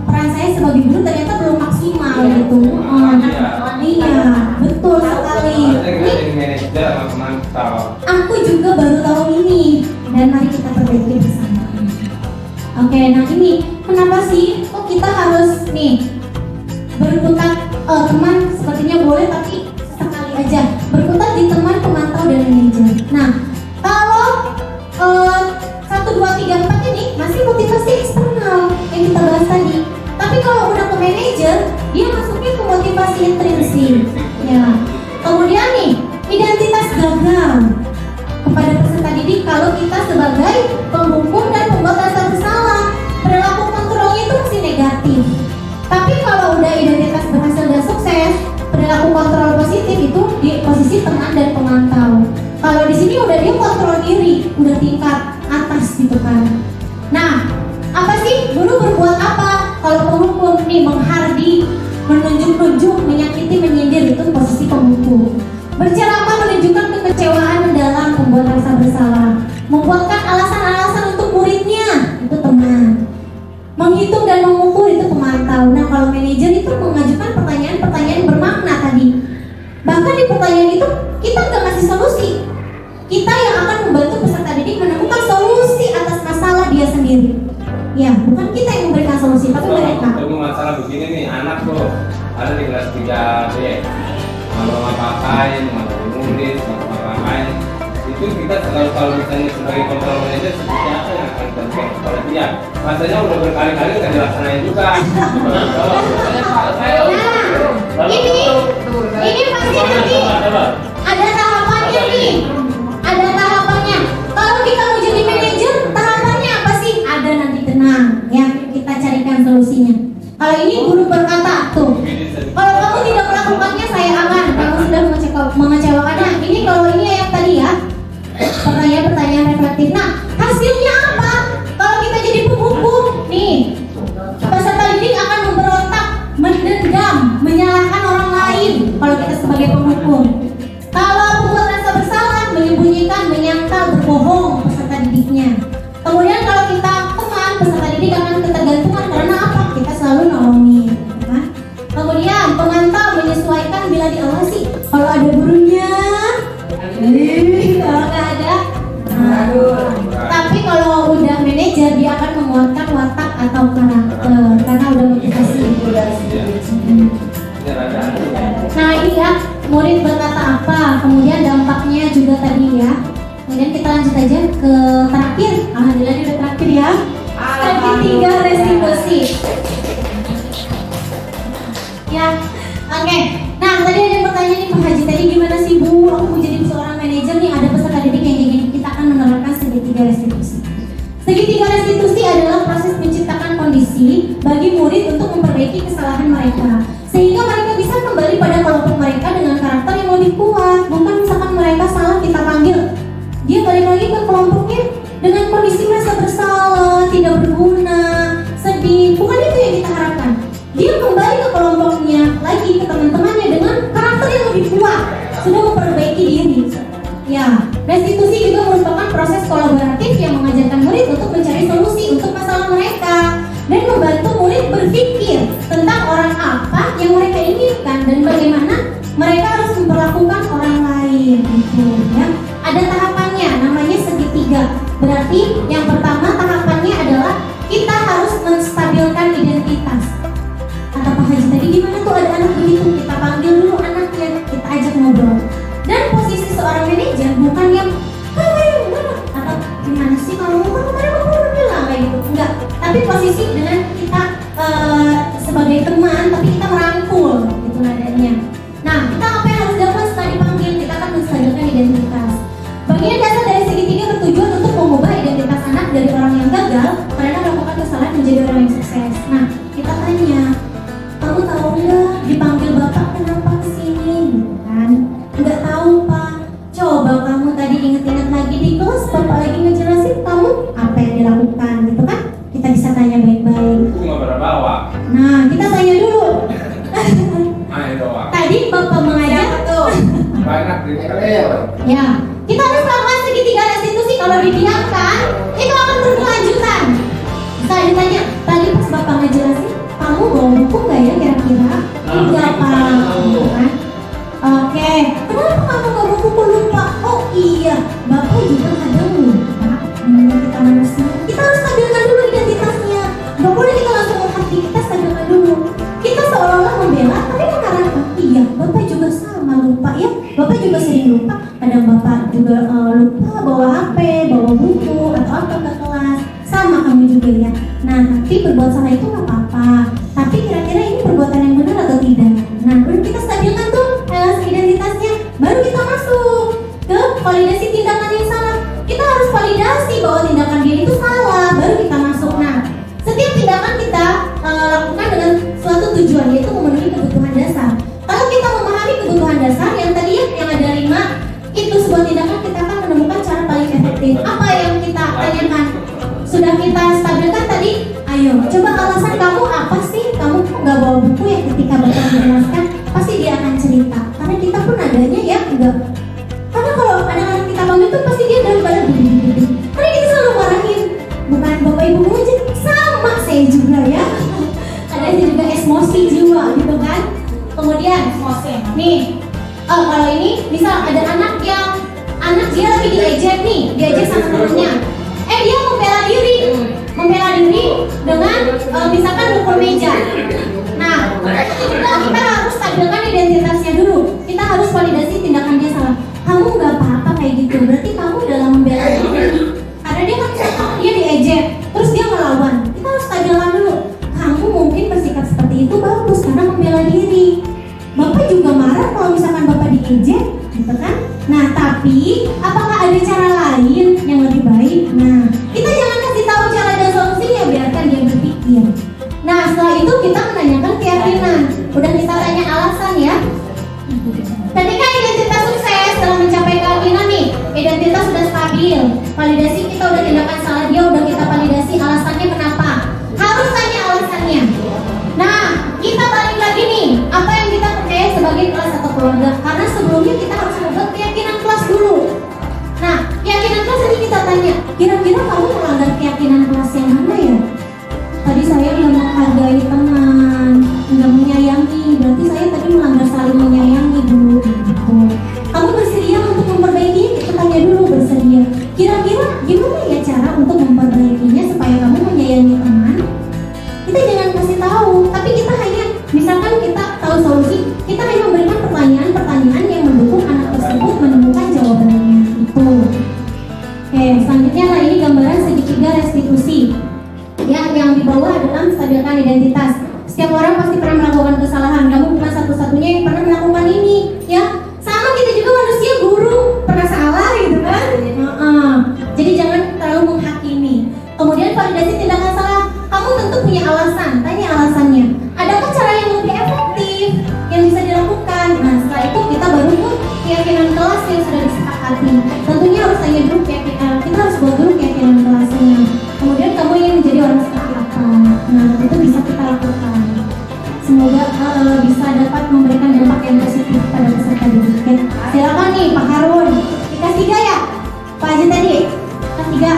Peran saya sebagai guru ternyata belum maksimal gitu. Iya, betul sekali. Aku juga baru tahu ini dan mari kita perbaiki bersama. Oke, nah ini kenapa sih kok kita harus nih berkutat teman sepertinya boleh tapi sekali aja berkutat di teman, pemantau dan manajer. Nah kalau 1, 2, 3, 4 ini masih motivasi intrinsik. Ya. Kemudian nih, identitas gagal kepada peserta didik kalau kita sebagai penghukum dan pembuat rasa bersalah. Perilaku kontrolnya itu masih negatif. Tapi kalau udah identitas berhasil dan sukses, perilaku kontrol positif itu di posisi teman dan pemantau. Kalau di sini udah dia kontrol diri, udah tingkat atas gitu kan. Nah, apa sih guru berbuat apa? Kalau penghukum nih menghardi, menunjuk-nunjuk, menyakiti, menyindir, itu posisi penghukum. Berceramah menunjukkan kekecewaan mendalam, membuat rasa bersalah. Membuatkan alasan-alasan untuk muridnya, itu teman. Menghitung dan mengukur, itu pemantau. Nah, kalau manajer itu mengajukan pertanyaan-pertanyaan bermakna tadi. Bahkan di pertanyaan itu kita nggak ngasih solusi. Kita yang akan membantu peserta didik menemukan solusi atas masalah dia sendiri. Ya, bukan kita yang memberikan solusi, tapi mereka. Kalau masalah begini nih, anak tuh ada di kelas 3B, mau ngapain, mau nulis, mau ngapain, itu kita kalau misalnya sebagai kontrol manajer seperti apa yang akan terjadi kepada dia. Masanya udah berkali-kali nggak dilaksanain juga. Nah, ini pasti nanti ada tahapannya nih, ada tahapannya. Kalau kita mau jadi manajer, tahapannya apa sih? Ada nanti, tenang ya, kita carikan solusinya. Kalau ini guru berkata tuh, kalau kamu tidak melakukannya saya aman, kamu sudah mengecewakannya. Ini kalau ini yang tadi ya, pertanyaan-pertanyaan reflektif. Nah, hasilnya apa? Kalau kita jadi penghukum, nih peserta didik akan memberontak, mendendam, menyalahkan orang lain. Kalau kita sebagai penghukum, kalau membuat rasa bersalah, menyembunyikan, menyangkal, berbohong peserta didiknya. Kemudian kalau kita teman, peserta didik akan ketergantungan karena apa? Kita selalu nolongin, kan? Kemudian pemantau menyesuaikan bila diawasi. Kalau ada gurunya, kalau nggak ada, tapi kalau udah manajer dia akan menguatkan watak atau karakter karena udah motivasi. Nah ini ya, murid berkata apa, kemudian dampaknya juga tadi ya. Kemudian kita lanjut aja ke terakhir. Alhamdulillah ini udah terakhir ya. Segitiga restitusi. Ya, oke. Nah tadi ada pertanyaan nih Pak Haji, tadi gimana sih Bu? Aku mau jadi seorang manajer nih, ada peserta didik yang kayak gini. Kita akan menerapkan segitiga restitusi. Segitiga restitusi adalah proses menciptakan kondisi bagi murid untuk memperbaiki kesalahan mereka, sehingga mereka bisa kembali pada kelompok mereka dengan karakter yang lebih kuat. Bukan misalkan mereka salah kita panggil, dia balik lagi ke kelompoknya dengan kondisi merasa bersalah, tidak berguna, sedih. Bukan itu yang kita harapkan. Dia kembali ke kelompoknya lagi, ke teman-temannya dengan karakter yang lebih kuat, sudah memperbaiki diri. Ya, restitusi juga merupakan proses kolaboratif yang mengajarkan murid untuk mencari solusi untuk masalah mereka dan membantu murid berpikir tentang orang apa yang mereka inginkan dan bagaimana mereka harus memperlakukan orang lain. Gitu, ya. Ada tahapannya, namanya segitiga. Berarti yang pertama tahapannya adalah kita harus menstabilkan identitas. Kata Pak Haji tadi, gimana tuh ada anak begitu? Kita panggil dulu anaknya, kita ajak ngobrol. Dan posisi seorang manajer bukan yang atau gimana sih kalau kemarin aku udah bilang kayak gitu, enggak. Tapi posisi dengan kita sebagai teman, tapi kita merangkul gitu nadanya. Nah, kita apa yang harus dilakukan setelah dipanggil? Kita akan menstabilkan identitas. Bagian dasar dari segitiga bertujuan untuk mengubah identitas anak dari orang yang gagal karena melakukan kesalahan menjadi orang yang sukses. Nah, kita tanya, kamu tahu nggak dipanggil bapak kenapa kesini? Kan? Nggak tahu Pak. Coba kamu tadi inget-inget lagi di kelas, bapak lagi ngejelasin kamu apa yang dilakukan, gitu kan? Kita bisa tanya baik-baik. Aku nggak pernah bawa. Nah, kita tanya dulu. Ayo doang. Tadi bapak mengajar tuh. Banyak di Ya, kita harus lakukan segitiga restitusi. Kalau didiamkan, itu akan berkelanjutan. Bisa ditanya, tadi pas bapak ngejelasin, kamu bawa buku nggak ya kira-kira? Enggak Pak, kan? Oke, kenapa kamu nggak bawa buku lupa? Oh iya, bapak juga kadang lupa. Kita manusia, kita harus stabilkan dulu identitasnya. Nggak boleh kita langsung menghati, kita stabilkan dulu. Kita seolah-olah membela, tapi mengharapkan iya, bapak juga sama lupa ya. Bapak juga sering lupa. Kadang bapak juga lupa bawa HP, bawa buku atau apa ke kelas. Sama kamu juga ya. Nah, tapi berbuat salah itu nggak apa-apa. Tapi kira-kira ini perbuatan yang benar atau tidak? Nah, validasi tindakan yang salah. Kita harus validasi bahwa tindakan dia itu salah, baru kita masuk. Nah, setiap tindakan kita lakukan dengan suatu tujuan, yaitu memenuhi kebutuhan dasar. Kalau kita memahami kebutuhan dasar yang tadi yang ada 5, itu sebuah tindakan kita akan menemukan cara paling efektif. Apa yang kita tanyakan? Sudah kita stabilkan tadi? Ayo, coba alasan kamu apa sih? Kamu nggak bawa buku ya ketika bapak menjelaskan? Pasti dia akan cerita. Karena kita pun adanya ya enggak. Karena kalau anak-anak kita panggil tuh pasti dia dalam badan gede-gede. Karena kita selalu marahin. Bukan bapak ibu aja, sama saya juga ya. Ada juga emosi jiwa gitu kan. Kemudian nih, kalau ini misal ada anak dia lagi diejek nih, diejek sama temennya. Dia membela diri dengan misalkan mukul meja. Nah, kita harus stabilkan identitasnya dulu. Kita harus validasi tindakan dia salah. Kamu nggak apa-apa kayak gitu, berarti kamu dalam membela diri. Karena dia kan dia diejek, terus dia ngelawan. Kita harus stabilkan dulu. Kamu mungkin bersikap seperti itu bagus karena membela diri. Bapak juga marah kalau misalkan bapak diejek, gitu kan? Nah, tapi apakah ada cara lain yang lebih baik? Nah, kita jangan kasih tahu cara dan solusinya, biarkan dia berpikir. Nah, setelah itu kita menanyakan keyakinan. Udah kita tanya alasan ya. Ketika identitas sukses dalam mencapai keyakinan nih, identitas sudah stabil. Validasi kita udah tindakan salah dia, udah kita validasi alasannya kenapa. Harus tanya alasannya. Nah, kita balik lagi nih, apa yang kita percaya sebagai kelas atau keluarga. Karena sebelumnya kita harus membuat keyakinan kelas dulu. Nah, keyakinan kelas ini kita tanya, kira-kira kamu melanggar keyakinan kelas yang mana ya? Tadi saya nggak menghargai teman, nggak menyayangi, berarti saya tadi melanggar saling menyayangi dulu. Gitu. Kamu bersedia untuk memperbaiki? Kita tanya dulu bersedia. Kira-kira gimana ya cara untuk memperbaikinya supaya kamu menyayangi teman? Kita jangan kasih tahu, tapi kita hanya, misalkan kita tahu solusi, kita hanya memberikan pertanyaan-pertanyaan yang mendukung anak tersebut menemukan jawabannya. Itu. Oke, selanjutnya lah ini gambaran segitiga restitusi. Ya, yang di bawah adalah menstabilkan identitas. Setiap orang pasti pernah melakukan kesalahan. Kamu bukan satu-satunya yang pernah melakukan ini, ya. Sama kita juga manusia, guru pernah salah gitu kan. Jadi jangan terlalu menghakimi. Kemudian validasi tindakan salah. Kamu tentu punya alasan, tanya alasannya. Adakah cara yang lebih efektif yang bisa dilakukan? Nah, setelah itu kita baru pun keyakinan kelas yang sudah disepakati. Tentunya harus tanya dulu keyakinan. Kita harus buat dulu keyakinan kelasnya. Kemudian kamu ingin menjadi orang seperti apa? Nah, itu bisa kita lakukan. Semoga bisa dapat memberikan dampak yang positif pada peserta didik. Silakan nih Pak Harun. Kelas 3 ya? Pak Haji tadi? Kelas 3.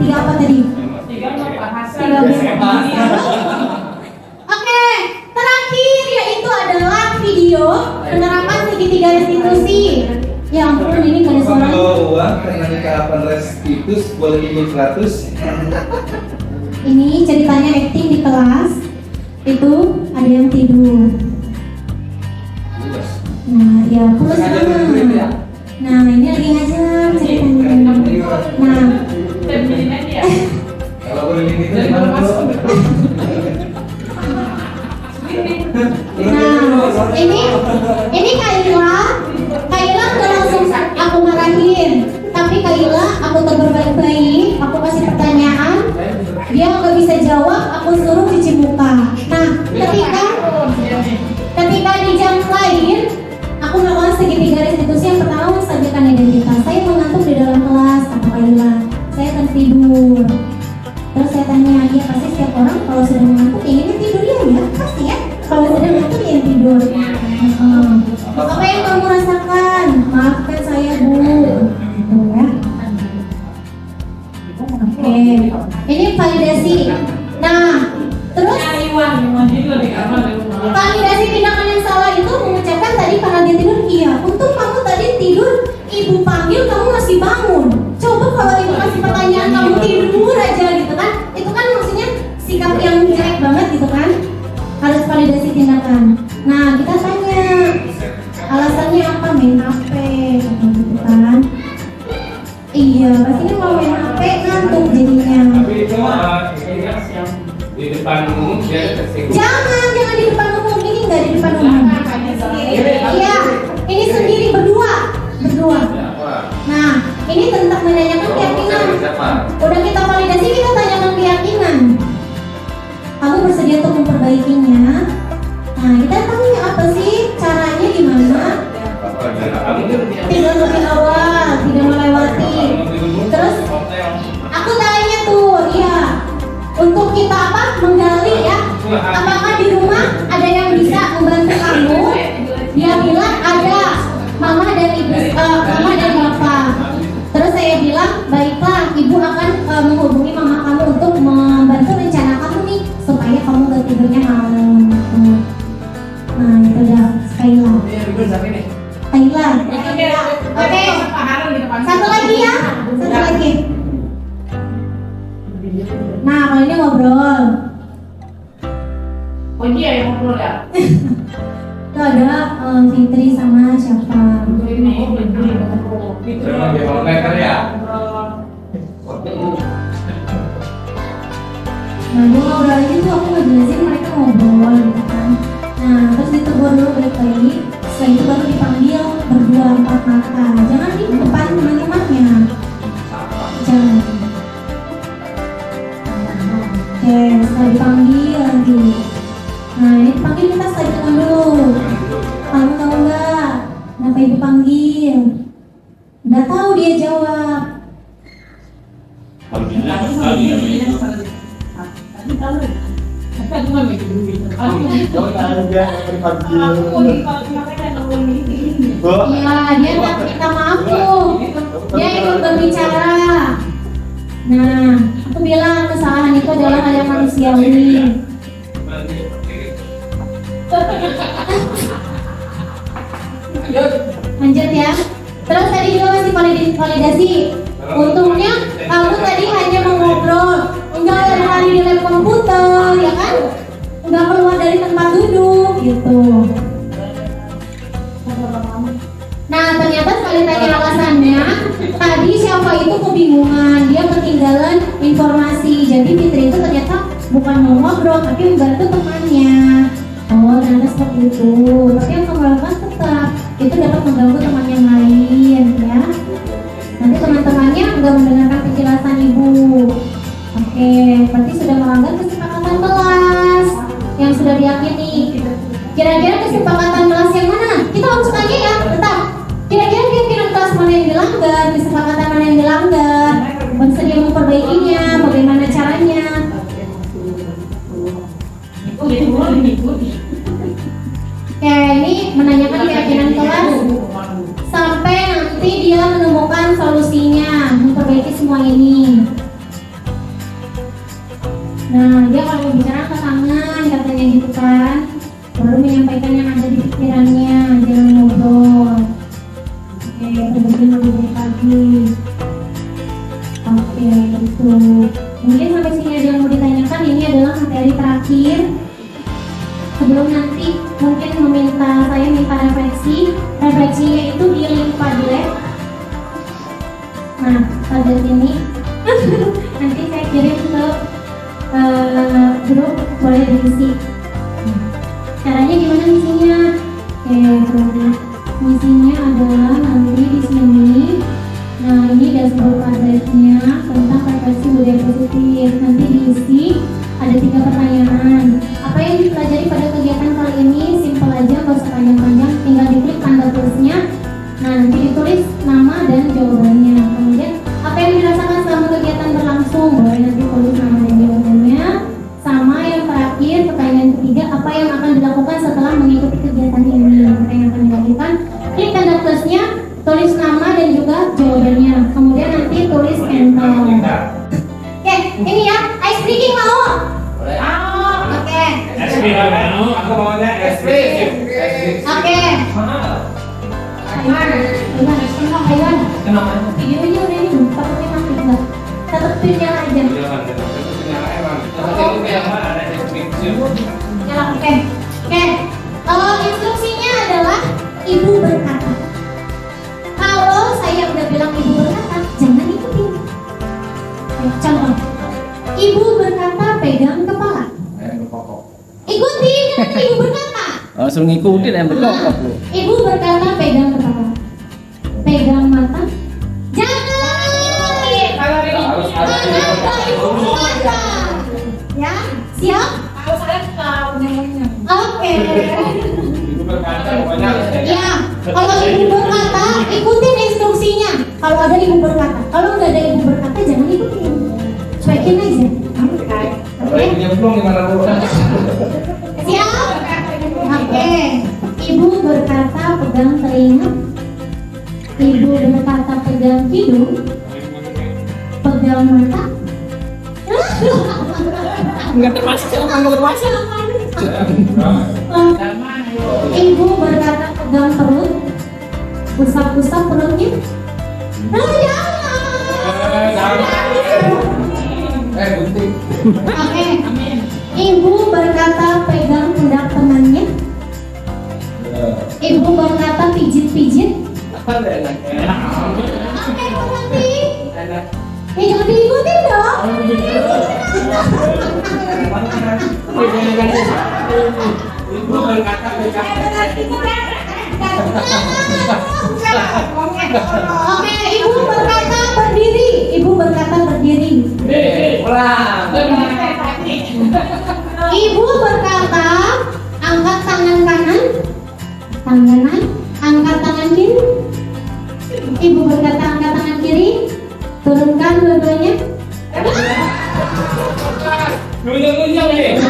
3 apa tadi? 3 Oke, terakhir yaitu adalah video penerapan segitiga restitusi. Ya ampun, ini gak ada suara. Kalau uang karena kapan restitusi boleh minjem 100. Ini ceritanya acting di kelas. Itu ada yang tidur. Nah, ya plus sama. Nah, ini lagi ngajar ceritanya. Nah, kalau boleh minjem itu masuk. Nah, ini Kaila nggak langsung aku marahin, tapi Kaila aku tegur baik-baik, aku kasih pertanyaan, dia nggak bisa jawab, aku suruh cuci muka. Nah, ketika di jam lain, aku melakukan segitiga restitusi. Yang pertama menstabilkan identitas. Saya mengantuk di dalam kelas, kata Kaila. Saya tertidur. Terus saya tanya, ya pasti setiap orang kalau sudah mengantuk inginnya tidur ya, pasti ya. Kalau sudah mengantuk ingin tidur. Apa yang kamu rasakan? Maafkan saya Bu. Gitu ya. Oke, ini validasi. Nah, terus validasi tindakan yang salah itu mengucapkan tadi karena dia tidur, iya. Untung kamu tadi tidur, ibu panggil kamu masih bangun. Coba kalau ibu kasih pertanyaan kamu tidur aja gitu kan, itu kan maksudnya sikap yang jelek banget gitu kan. Harus validasi tindakan. Nah, kita tanya alasannya apa, main HP gitu kan. Iya, pastinya kalau main HP ngantuk jadinya. Tapi itu di depan umum dia tersinggung. Jangan di depan umum, ini nggak di depan umum. Iya, ini sendiri berdua. Nah, ini tentang menanyakan keyakinan. Udah kita validasi, kita tanyakan keyakinan. Kamu bersedia untuk memperbaikinya? Nah, kita tanya apa sih caranya, gimana? Tidur lebih awal, tidak melewati. Terus aku tanya tuh, ya, untuk kita apa? Menggali ya. Apakah di rumah ada yang bisa membantu kamu? Dia bilang ada, mama dan ibu, mama dan bapak. Terus saya bilang, baiklah, ibu akan menghubungi mama kamu untuk membantu rencana kamu nih, supaya kamu gak tidurnya malam. Nah, itu udah Kaila. Kaila. Oke. Satu lagi ya. Satu lagi. Nah, kalau ini ngobrol. Oh dia yang ngobrol ya? Itu ada Fitri sama siapa? Nah, gue ngobrol aja tuh, aku ngejelasin mereka ngobrol gitu kan. Nah, terus ditegur dulu baik-baik. Setelah itu baru dipanggil berdua empat mata. Jangan di depan teman-temannya. Jangan. Oke, setelah dipanggil lagi. Nah, ini dipanggil kita setelah hitungan dulu. Kamu tahu nggak? Kenapa ibu panggil? Nggak tahu, dia jawab. Iya, dia nggak minta maaf tuh. Dia ikut berbicara. Nah, aku bilang kesalahan itu adalah hal yang manusiawi. Lanjut ya. Terus tadi juga masih validasi. Untungnya kamu tadi hanya mengobrol, enggak lari di lab komputer, ya kan? Enggak keluar dari tempat duduk gitu. Nah, ternyata sekali tanya alasannya, tadi siapa itu kebingungan, dia ketinggalan informasi. Jadi Fitri itu ternyata bukan mau ngobrol, tapi membantu temannya. Oh, ternyata seperti itu. Tapi yang kamu lakukan tetap itu dapat mengganggu teman yang lain, ya. Nanti teman-temannya nggak mendengarkan penjelasan ibu. Oke, berarti sudah melanggar kesepakatan kelas yang sudah diyakini. Kira-kira kesepakatan kelas yang mana? Kita harus tanya ya, tetap. Kira-kira keyakinan kelas mana yang dilanggar, kesepakatan mana yang dilanggar, bersedia memperbaikinya, bagaimana caranya? Oke, ini menanyakan keyakinan kelas sampai nanti dia menemukan solusinya, memperbaiki semua ini. Nah, dia kalau bicara ke tangan katanya gitu kan, baru menyampaikan yang ada di pikirannya, jangan ngobrol. Oke, kemudian lebih baik lagi. Oke, itu. Mungkin sampai sini ada yang mau ditanyakan. Ini adalah materi terakhir. Sebelum nanti mungkin saya minta refleksinya itu di link Padlet. Nah, Padlet ini nanti saya kirim ke grup, boleh diisi. Caranya gimana misinya? Misinya adalah nanti di sini. Nah, ini dashboard Padletnya tentang refleksi budaya positif. Nanti diisi ada 3 pertanyaan. Apa yang dipelajari pada kegiatan kali ini? Simpel aja, nggak usah panjang-panjang. Tinggal diklik tanda plusnya. Nah, nanti ditulis nama dan jawabannya. Kemudian apa yang dirasakan selama kegiatan berlangsung? Boleh nanti tulis nama dan jawabannya. Sama yang terakhir, pertanyaan ketiga, apa yang akan dilakukan setelah mengikuti kegiatan ini? Apa yang akan dilakukan? Klik tanda plusnya, tulis nama dan juga jawabannya. Kemudian nanti tulis enter. Oke, ini ya, ice breaking mau? Oke. Aku maunya SP. Oke. Aiwan. Kenapa? Videonya udah ini belum? Takutnya mati enggak? Tetap pinnya aja. Nyala, oke. Instruksinya adalah ibu berkata. Kalau saya udah bilang ibu berkata, jangan ikutin. Contoh, ibu berkata pegang kepala. Ikutin kan ibu berkata. Langsung ngikutin yang berkokok lu. Ibu berkata pegang kepala, pegang mata, Ya, siap? Kalau saya tahu namanya. Oke. Ibu berkata pokoknya. Ya, kalau ibu berkata ikutin instruksinya. Kalau ada ibu berkata, kalau nggak ada ibu berkata jangan ikutin. Cuekin aja. Kalau ibu nyemplung gimana bu? Siap? Oke. Ibu berkata pegang telinga. Ibu berkata pegang hidung. Pegang mata. Enggak termasuk, enggak termasuk. Ibu berkata pegang perut. Usap-usap perutnya. Jangan. Gunting. Oke. Ibu berkata pegang pundak temannya. Ibu berkata pijit-pijit. Oke, berhenti. Jangan diikutin dong. Ibu berkata pegang. Oke, ibu berkata berdiri. Ibu berkata berdiri. Pulang. Ibu berkata angkat tangan kanan. Angkat tangan kiri. Ibu berkata angkat tangan kiri. Turunkan dua-duanya. Gunyang nih.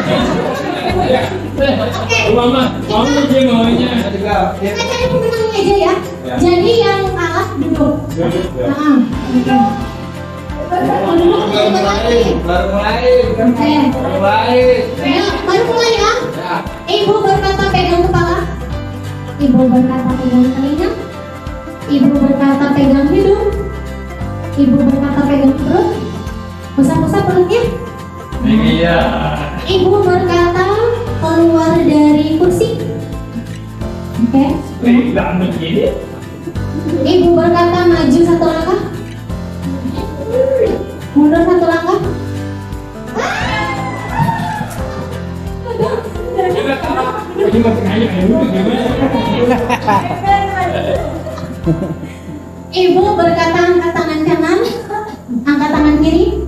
Mama aja maunya. Kita cari pemenangnya aja ya. Jadi yang kalah duduk. Nah, oke. Duduk lagi. Baru mulai. Ya, baru mulai ya. Ibu berkata pegang kepala. Ibu berkata pegang telinga. Ibu berkata pegang hidung. Ibu berkata pegang perut. Usap-usap perutnya. Iya. Ibu berkata keluar dari kursi. Oke. Tidak begini. Ibu berkata maju satu langkah. Mundur satu langkah. Ini masih kayak Ibu berkata angkat tangan kanan, angkat tangan kiri.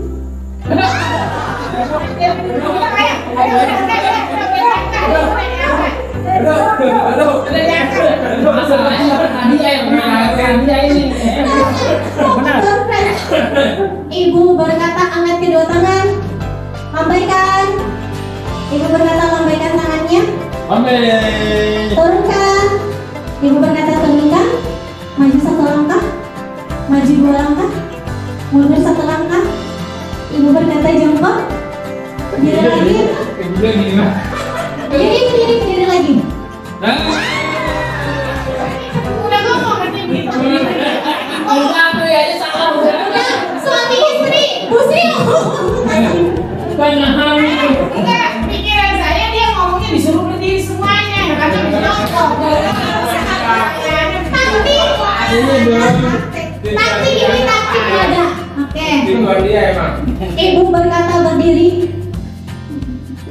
Ibu berkata angkat kedua tangan, lambaikan. Ibu berkata lambaikan tangannya. Turunkan. Ibu berkata turunkan. Maju satu langkah. Maju dua langkah. Mundur satu langkah. Ibu berkata jongkok. Berdiri lagi. Berdiri lagi. Udah ngomong aja gitu. Enggak, aku ya salah udah. Nah, suami istri, Busri. Enggak, pikiran saya dia ngomongnya disuruh berdiri semuanya, kata jongkok. Nanti ini taktik ada. Oke. Itu dia emang. Ibu berkata berdiri.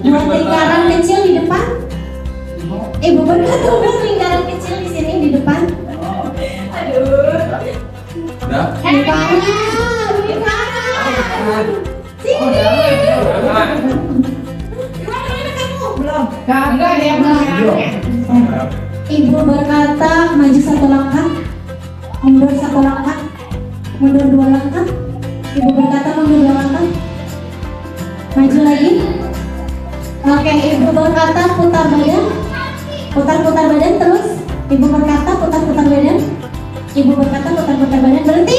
Buat lingkaran kecil di depan. Ibu berkata buat lingkaran kecil di sini di depan. Udah. Di kanan, di kanan. Sini. Kagak ada yang mengenalnya. Ibu berkata maju satu langkah, mundur satu langkah, mundur dua langkah. Ibu berkata mundur dua langkah, maju lagi. Oke, ibu berkata putar badan, putar-putar badan terus. Ibu berkata putar-putar badan. Ibu berkata putar-putar badan, berhenti.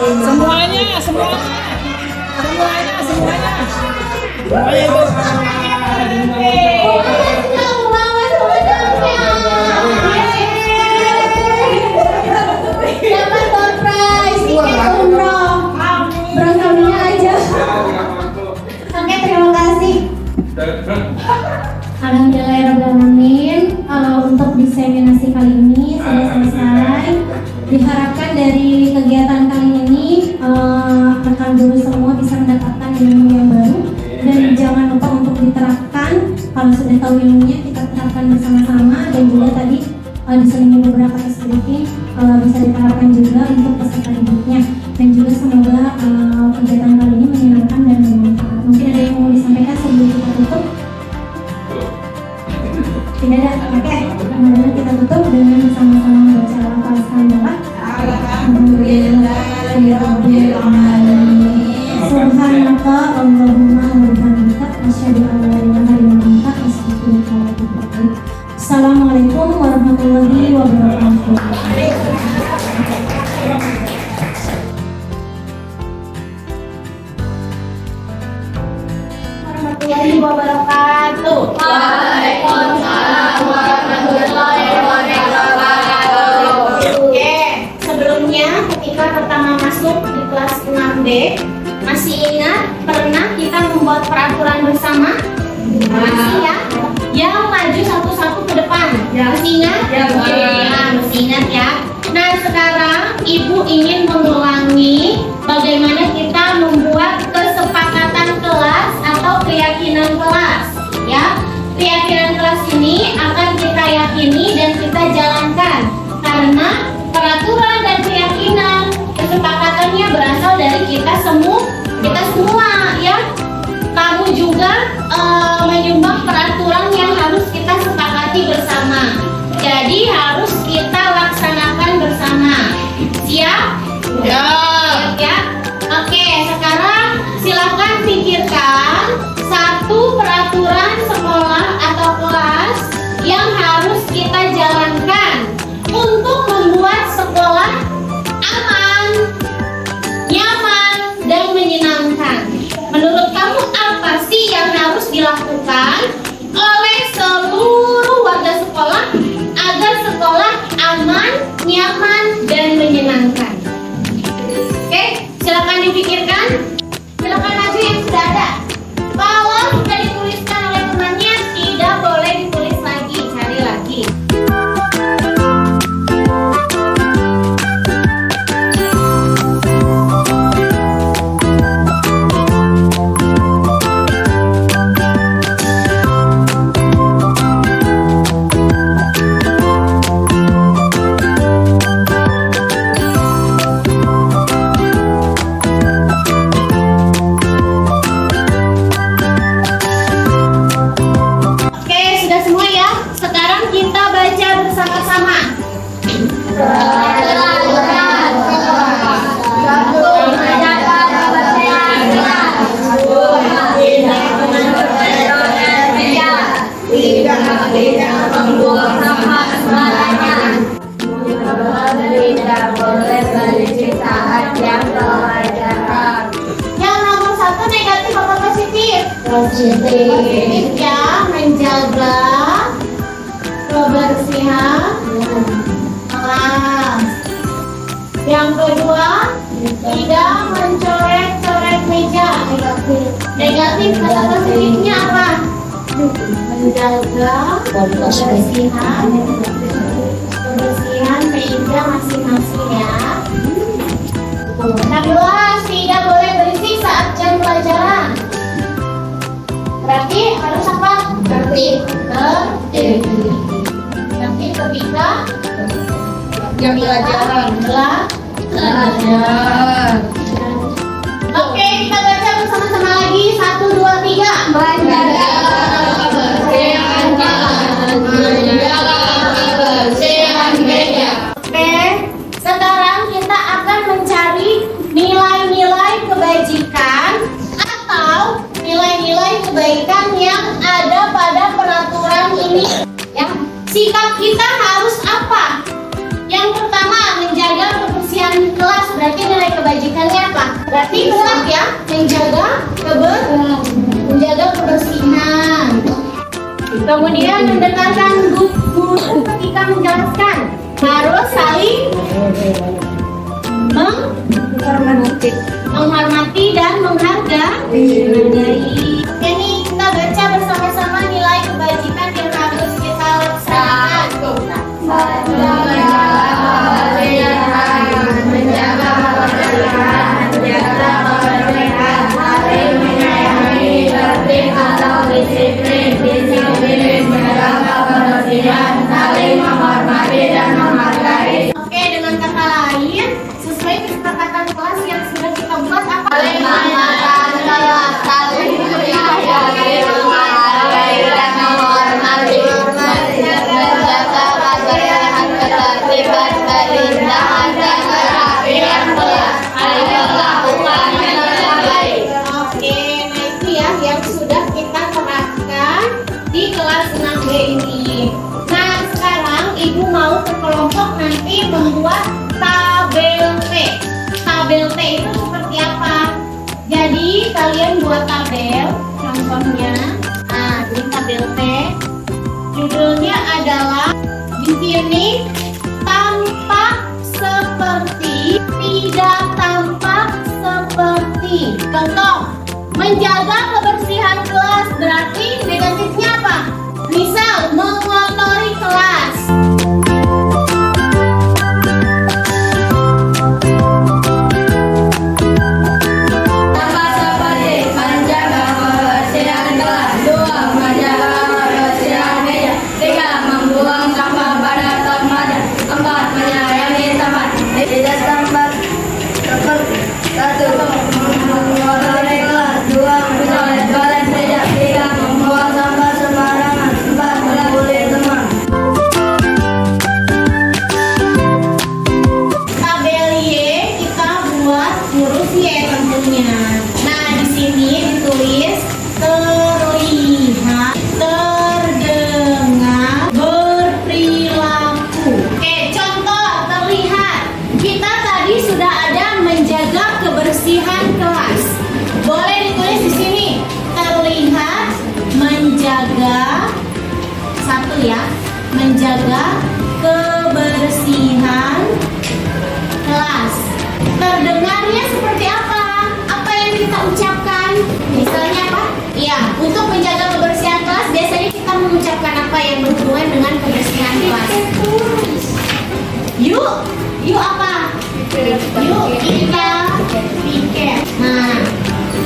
Semuanya. Dapat door prize, tiket umroh. Berantamnya aja. Oke, terima kasih. Alhamdulillahirrahmanirrahim. Untuk diseminasi kali ini sudah selesai. Diharapkan dari kegiatan kali ini rekan guru semua bisa mendapatkan ilmu yang baru, dan jangan lupa untuk diterapkan. Kalau sudah tahu ilmunya, kita terapkan bersama-sama, dan juga tadi diselingi beberapa tips briefing bisa diterapkan juga untuk peserta didiknya. dan juga semoga kegiatan kali ini menyenangkan dan bermanfaat. Mungkin ada yang mau disampaikan sebelum kita tutup? Tidak ada. Oke, kemudian kita tutup dengan sama-sama membaca lafaz hamdalah. Alhamdulillahirabbil alamin. Subhanaka Allahumma wa bihamdika asyhadu an la ilaha illa anta astaghfiruka wa atubu ilaik. Assalamualaikum warahmatullahi wabarakatuh. Warahmatullahi wabarakatuh. Waalaikumsalam warahmatullahi wabarakatuh. Oke, sebelumnya ketika pertama masuk di kelas 6D, masih ingat pernah kita membuat peraturan bersama? Masih ya? Yang maju satu-satu ke depan. Masih ingat? Ya, masih ingat ya. Nah, sekarang Ibu ingin mengulangi bagaimana kita membuat kesepakatan kelas atau keyakinan kelas. Ya, keyakinan kelas ini akan kita yakini dan kita jalankan karena peraturan dan keyakinan kesepakatannya berasal dari kita semua ya. Kamu juga menyumbang peraturan yang harus kita sepakati bersama. Jadi harus kita laksanakan bersama. Siap? Siap ya. Oke, sekarang silakan pikirkan satu peraturan sekolah atau kelas yang harus kita jalankan untuk membuat sekolah aman, nyaman, dan menyenangkan. Menurut kamu apa sih yang harus dilakukan oleh seluruh warga sekolah agar sekolah aman, nyaman, dan menyenangkan? Oke, silakan dipikirkan. Silakan maju yang sudah ada. Kalau sudah dituliskan oleh temannya, tidak boleh ditulis lagi, cari lagi. Positif ya, menjaga kebersihan kelas. Yang kedua, tidak mencoret-coret meja. Negatif kata positifnya apa? Menjaga kebersihan meja masing-masing ya. Kedua, tidak boleh berisik saat jam pelajaran. Berarti harus apa? Tertib. Nanti ketika jam pelajaran. Oke, kita baca bersama-sama lagi. 1, 2, 3. Menjaga kebersihan kelas. Menjaga kebersihan meja. Oke, sekarang kita akan mencari nilai-nilai kebajikan atau nilai-nilai kebaikan yang ada pada peraturan ini. Ya, sikap kita harus apa? Yang pertama, menjaga kebersihan kelas. Berarti nilai kebajikannya apa? Berarti benar ya, menjaga kebersihan. Kemudian mendengarkan guru ketika menjelaskan. Harus saling menghormati dan menghargai. Oke nih, kita baca bersama-sama nilai kebajikan yang harus kita laksanakan. Oke, dengan kata lain, sesuai kesepakatan kelas kalian buat tabel, contohnya. Nah, ini tabel T. Judulnya adalah di sini tampak seperti, tidak tampak seperti. Contoh, menjaga kebersihan kelas berarti negatifnya apa? Misal, mengotori kelas. Menjaga kebersihan kelas. Terdengarnya seperti apa? Apa yang kita ucapkan? Misalnya apa? Ya, untuk menjaga kebersihan kelas biasanya kita mengucapkan apa yang berhubungan dengan kebersihan kelas? Yuk apa? Yuk kita pikir. Nah,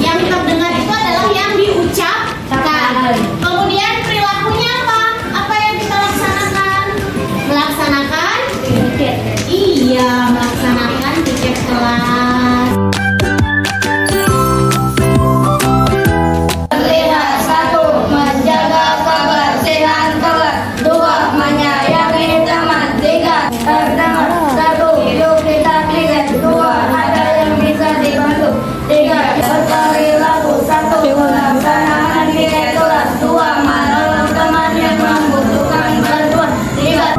yang terdengar itu adalah yang diucapkan. Kemudian perilakunya apa? Apa yang kita laksanakan? Melaksanakan piket. Iya, melaksanakan piket kelas. Terlihat 1. Menjaga kebersihan kelas. 2. Menyayangi teman. 3. Terdengar. 1. Yuk kita pikir. 2. Ada yang bisa dibantu. 3. Berperilaku. 1. Melaksanakan piket kelas. 2. Menolong teman yang membutuhkan bantuan. 3.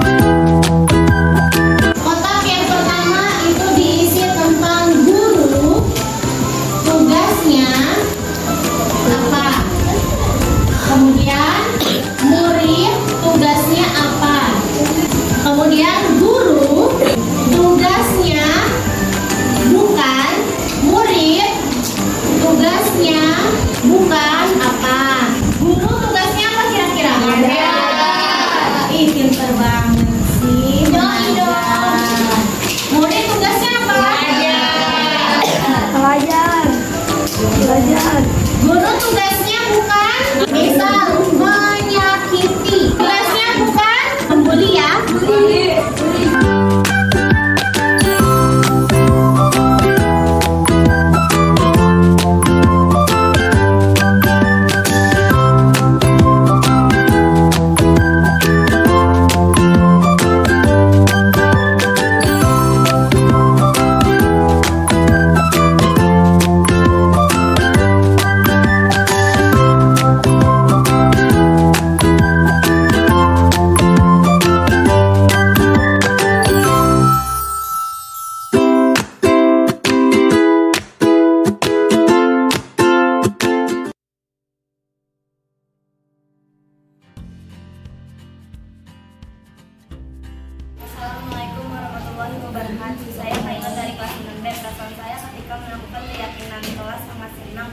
Kotak yang pertama itu diisi tentang guru, tugasnya apa. Kemudian murid, tugasnya apa. Kemudian guru, tugasnya bukan, murid, tugasnya bukan apa. Guru tugasnya apa kira-kira? Ih, pinter banget sih. Murid tugasnya apa? Belajar. Guru tugasnya bukan, misal menyakiti. Tugasnya bukan membuli ya. Assalamualaikum warahmatullahi wabarakatuh. Saya Maila dari kelas 6B. Perasaan saya ketika melakukan keyakinan kelas sangat senang.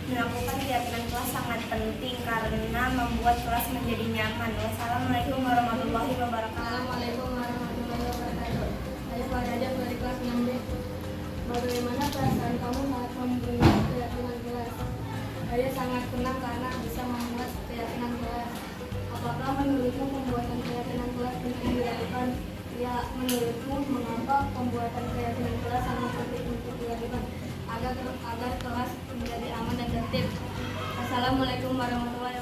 Melakukan keyakinan kelas sangat penting karena membuat kelas menjadi nyaman. Wassalamualaikum warahmatullahi wabarakatuh. Assalamualaikum warahmatullahi wabarakatuh. Saya Farajah dari kelas 6B. Bagaimana perasaan kamu saat mempunyai keyakinan kelas? Saya sangat senang karena bisa membuat keyakinan kelas. Apakah menurutmu pembuatan keyakinan kelas penting dilakukan? Ya, menurutmu mengapa pembuatan keyakinan kelas sangat penting untuk dilakukan agar kelas menjadi aman dan tertib? Assalamualaikum warahmatullahi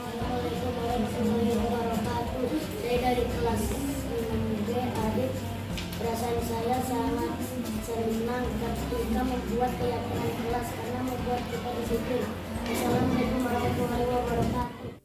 wabarakatuh. Saya dari kelas 6B adik. Perasaan saya sangat senang ketika membuat keyakinan kelas karena membuat kita disiplin. Assalamualaikum warahmatullahi wabarakatuh.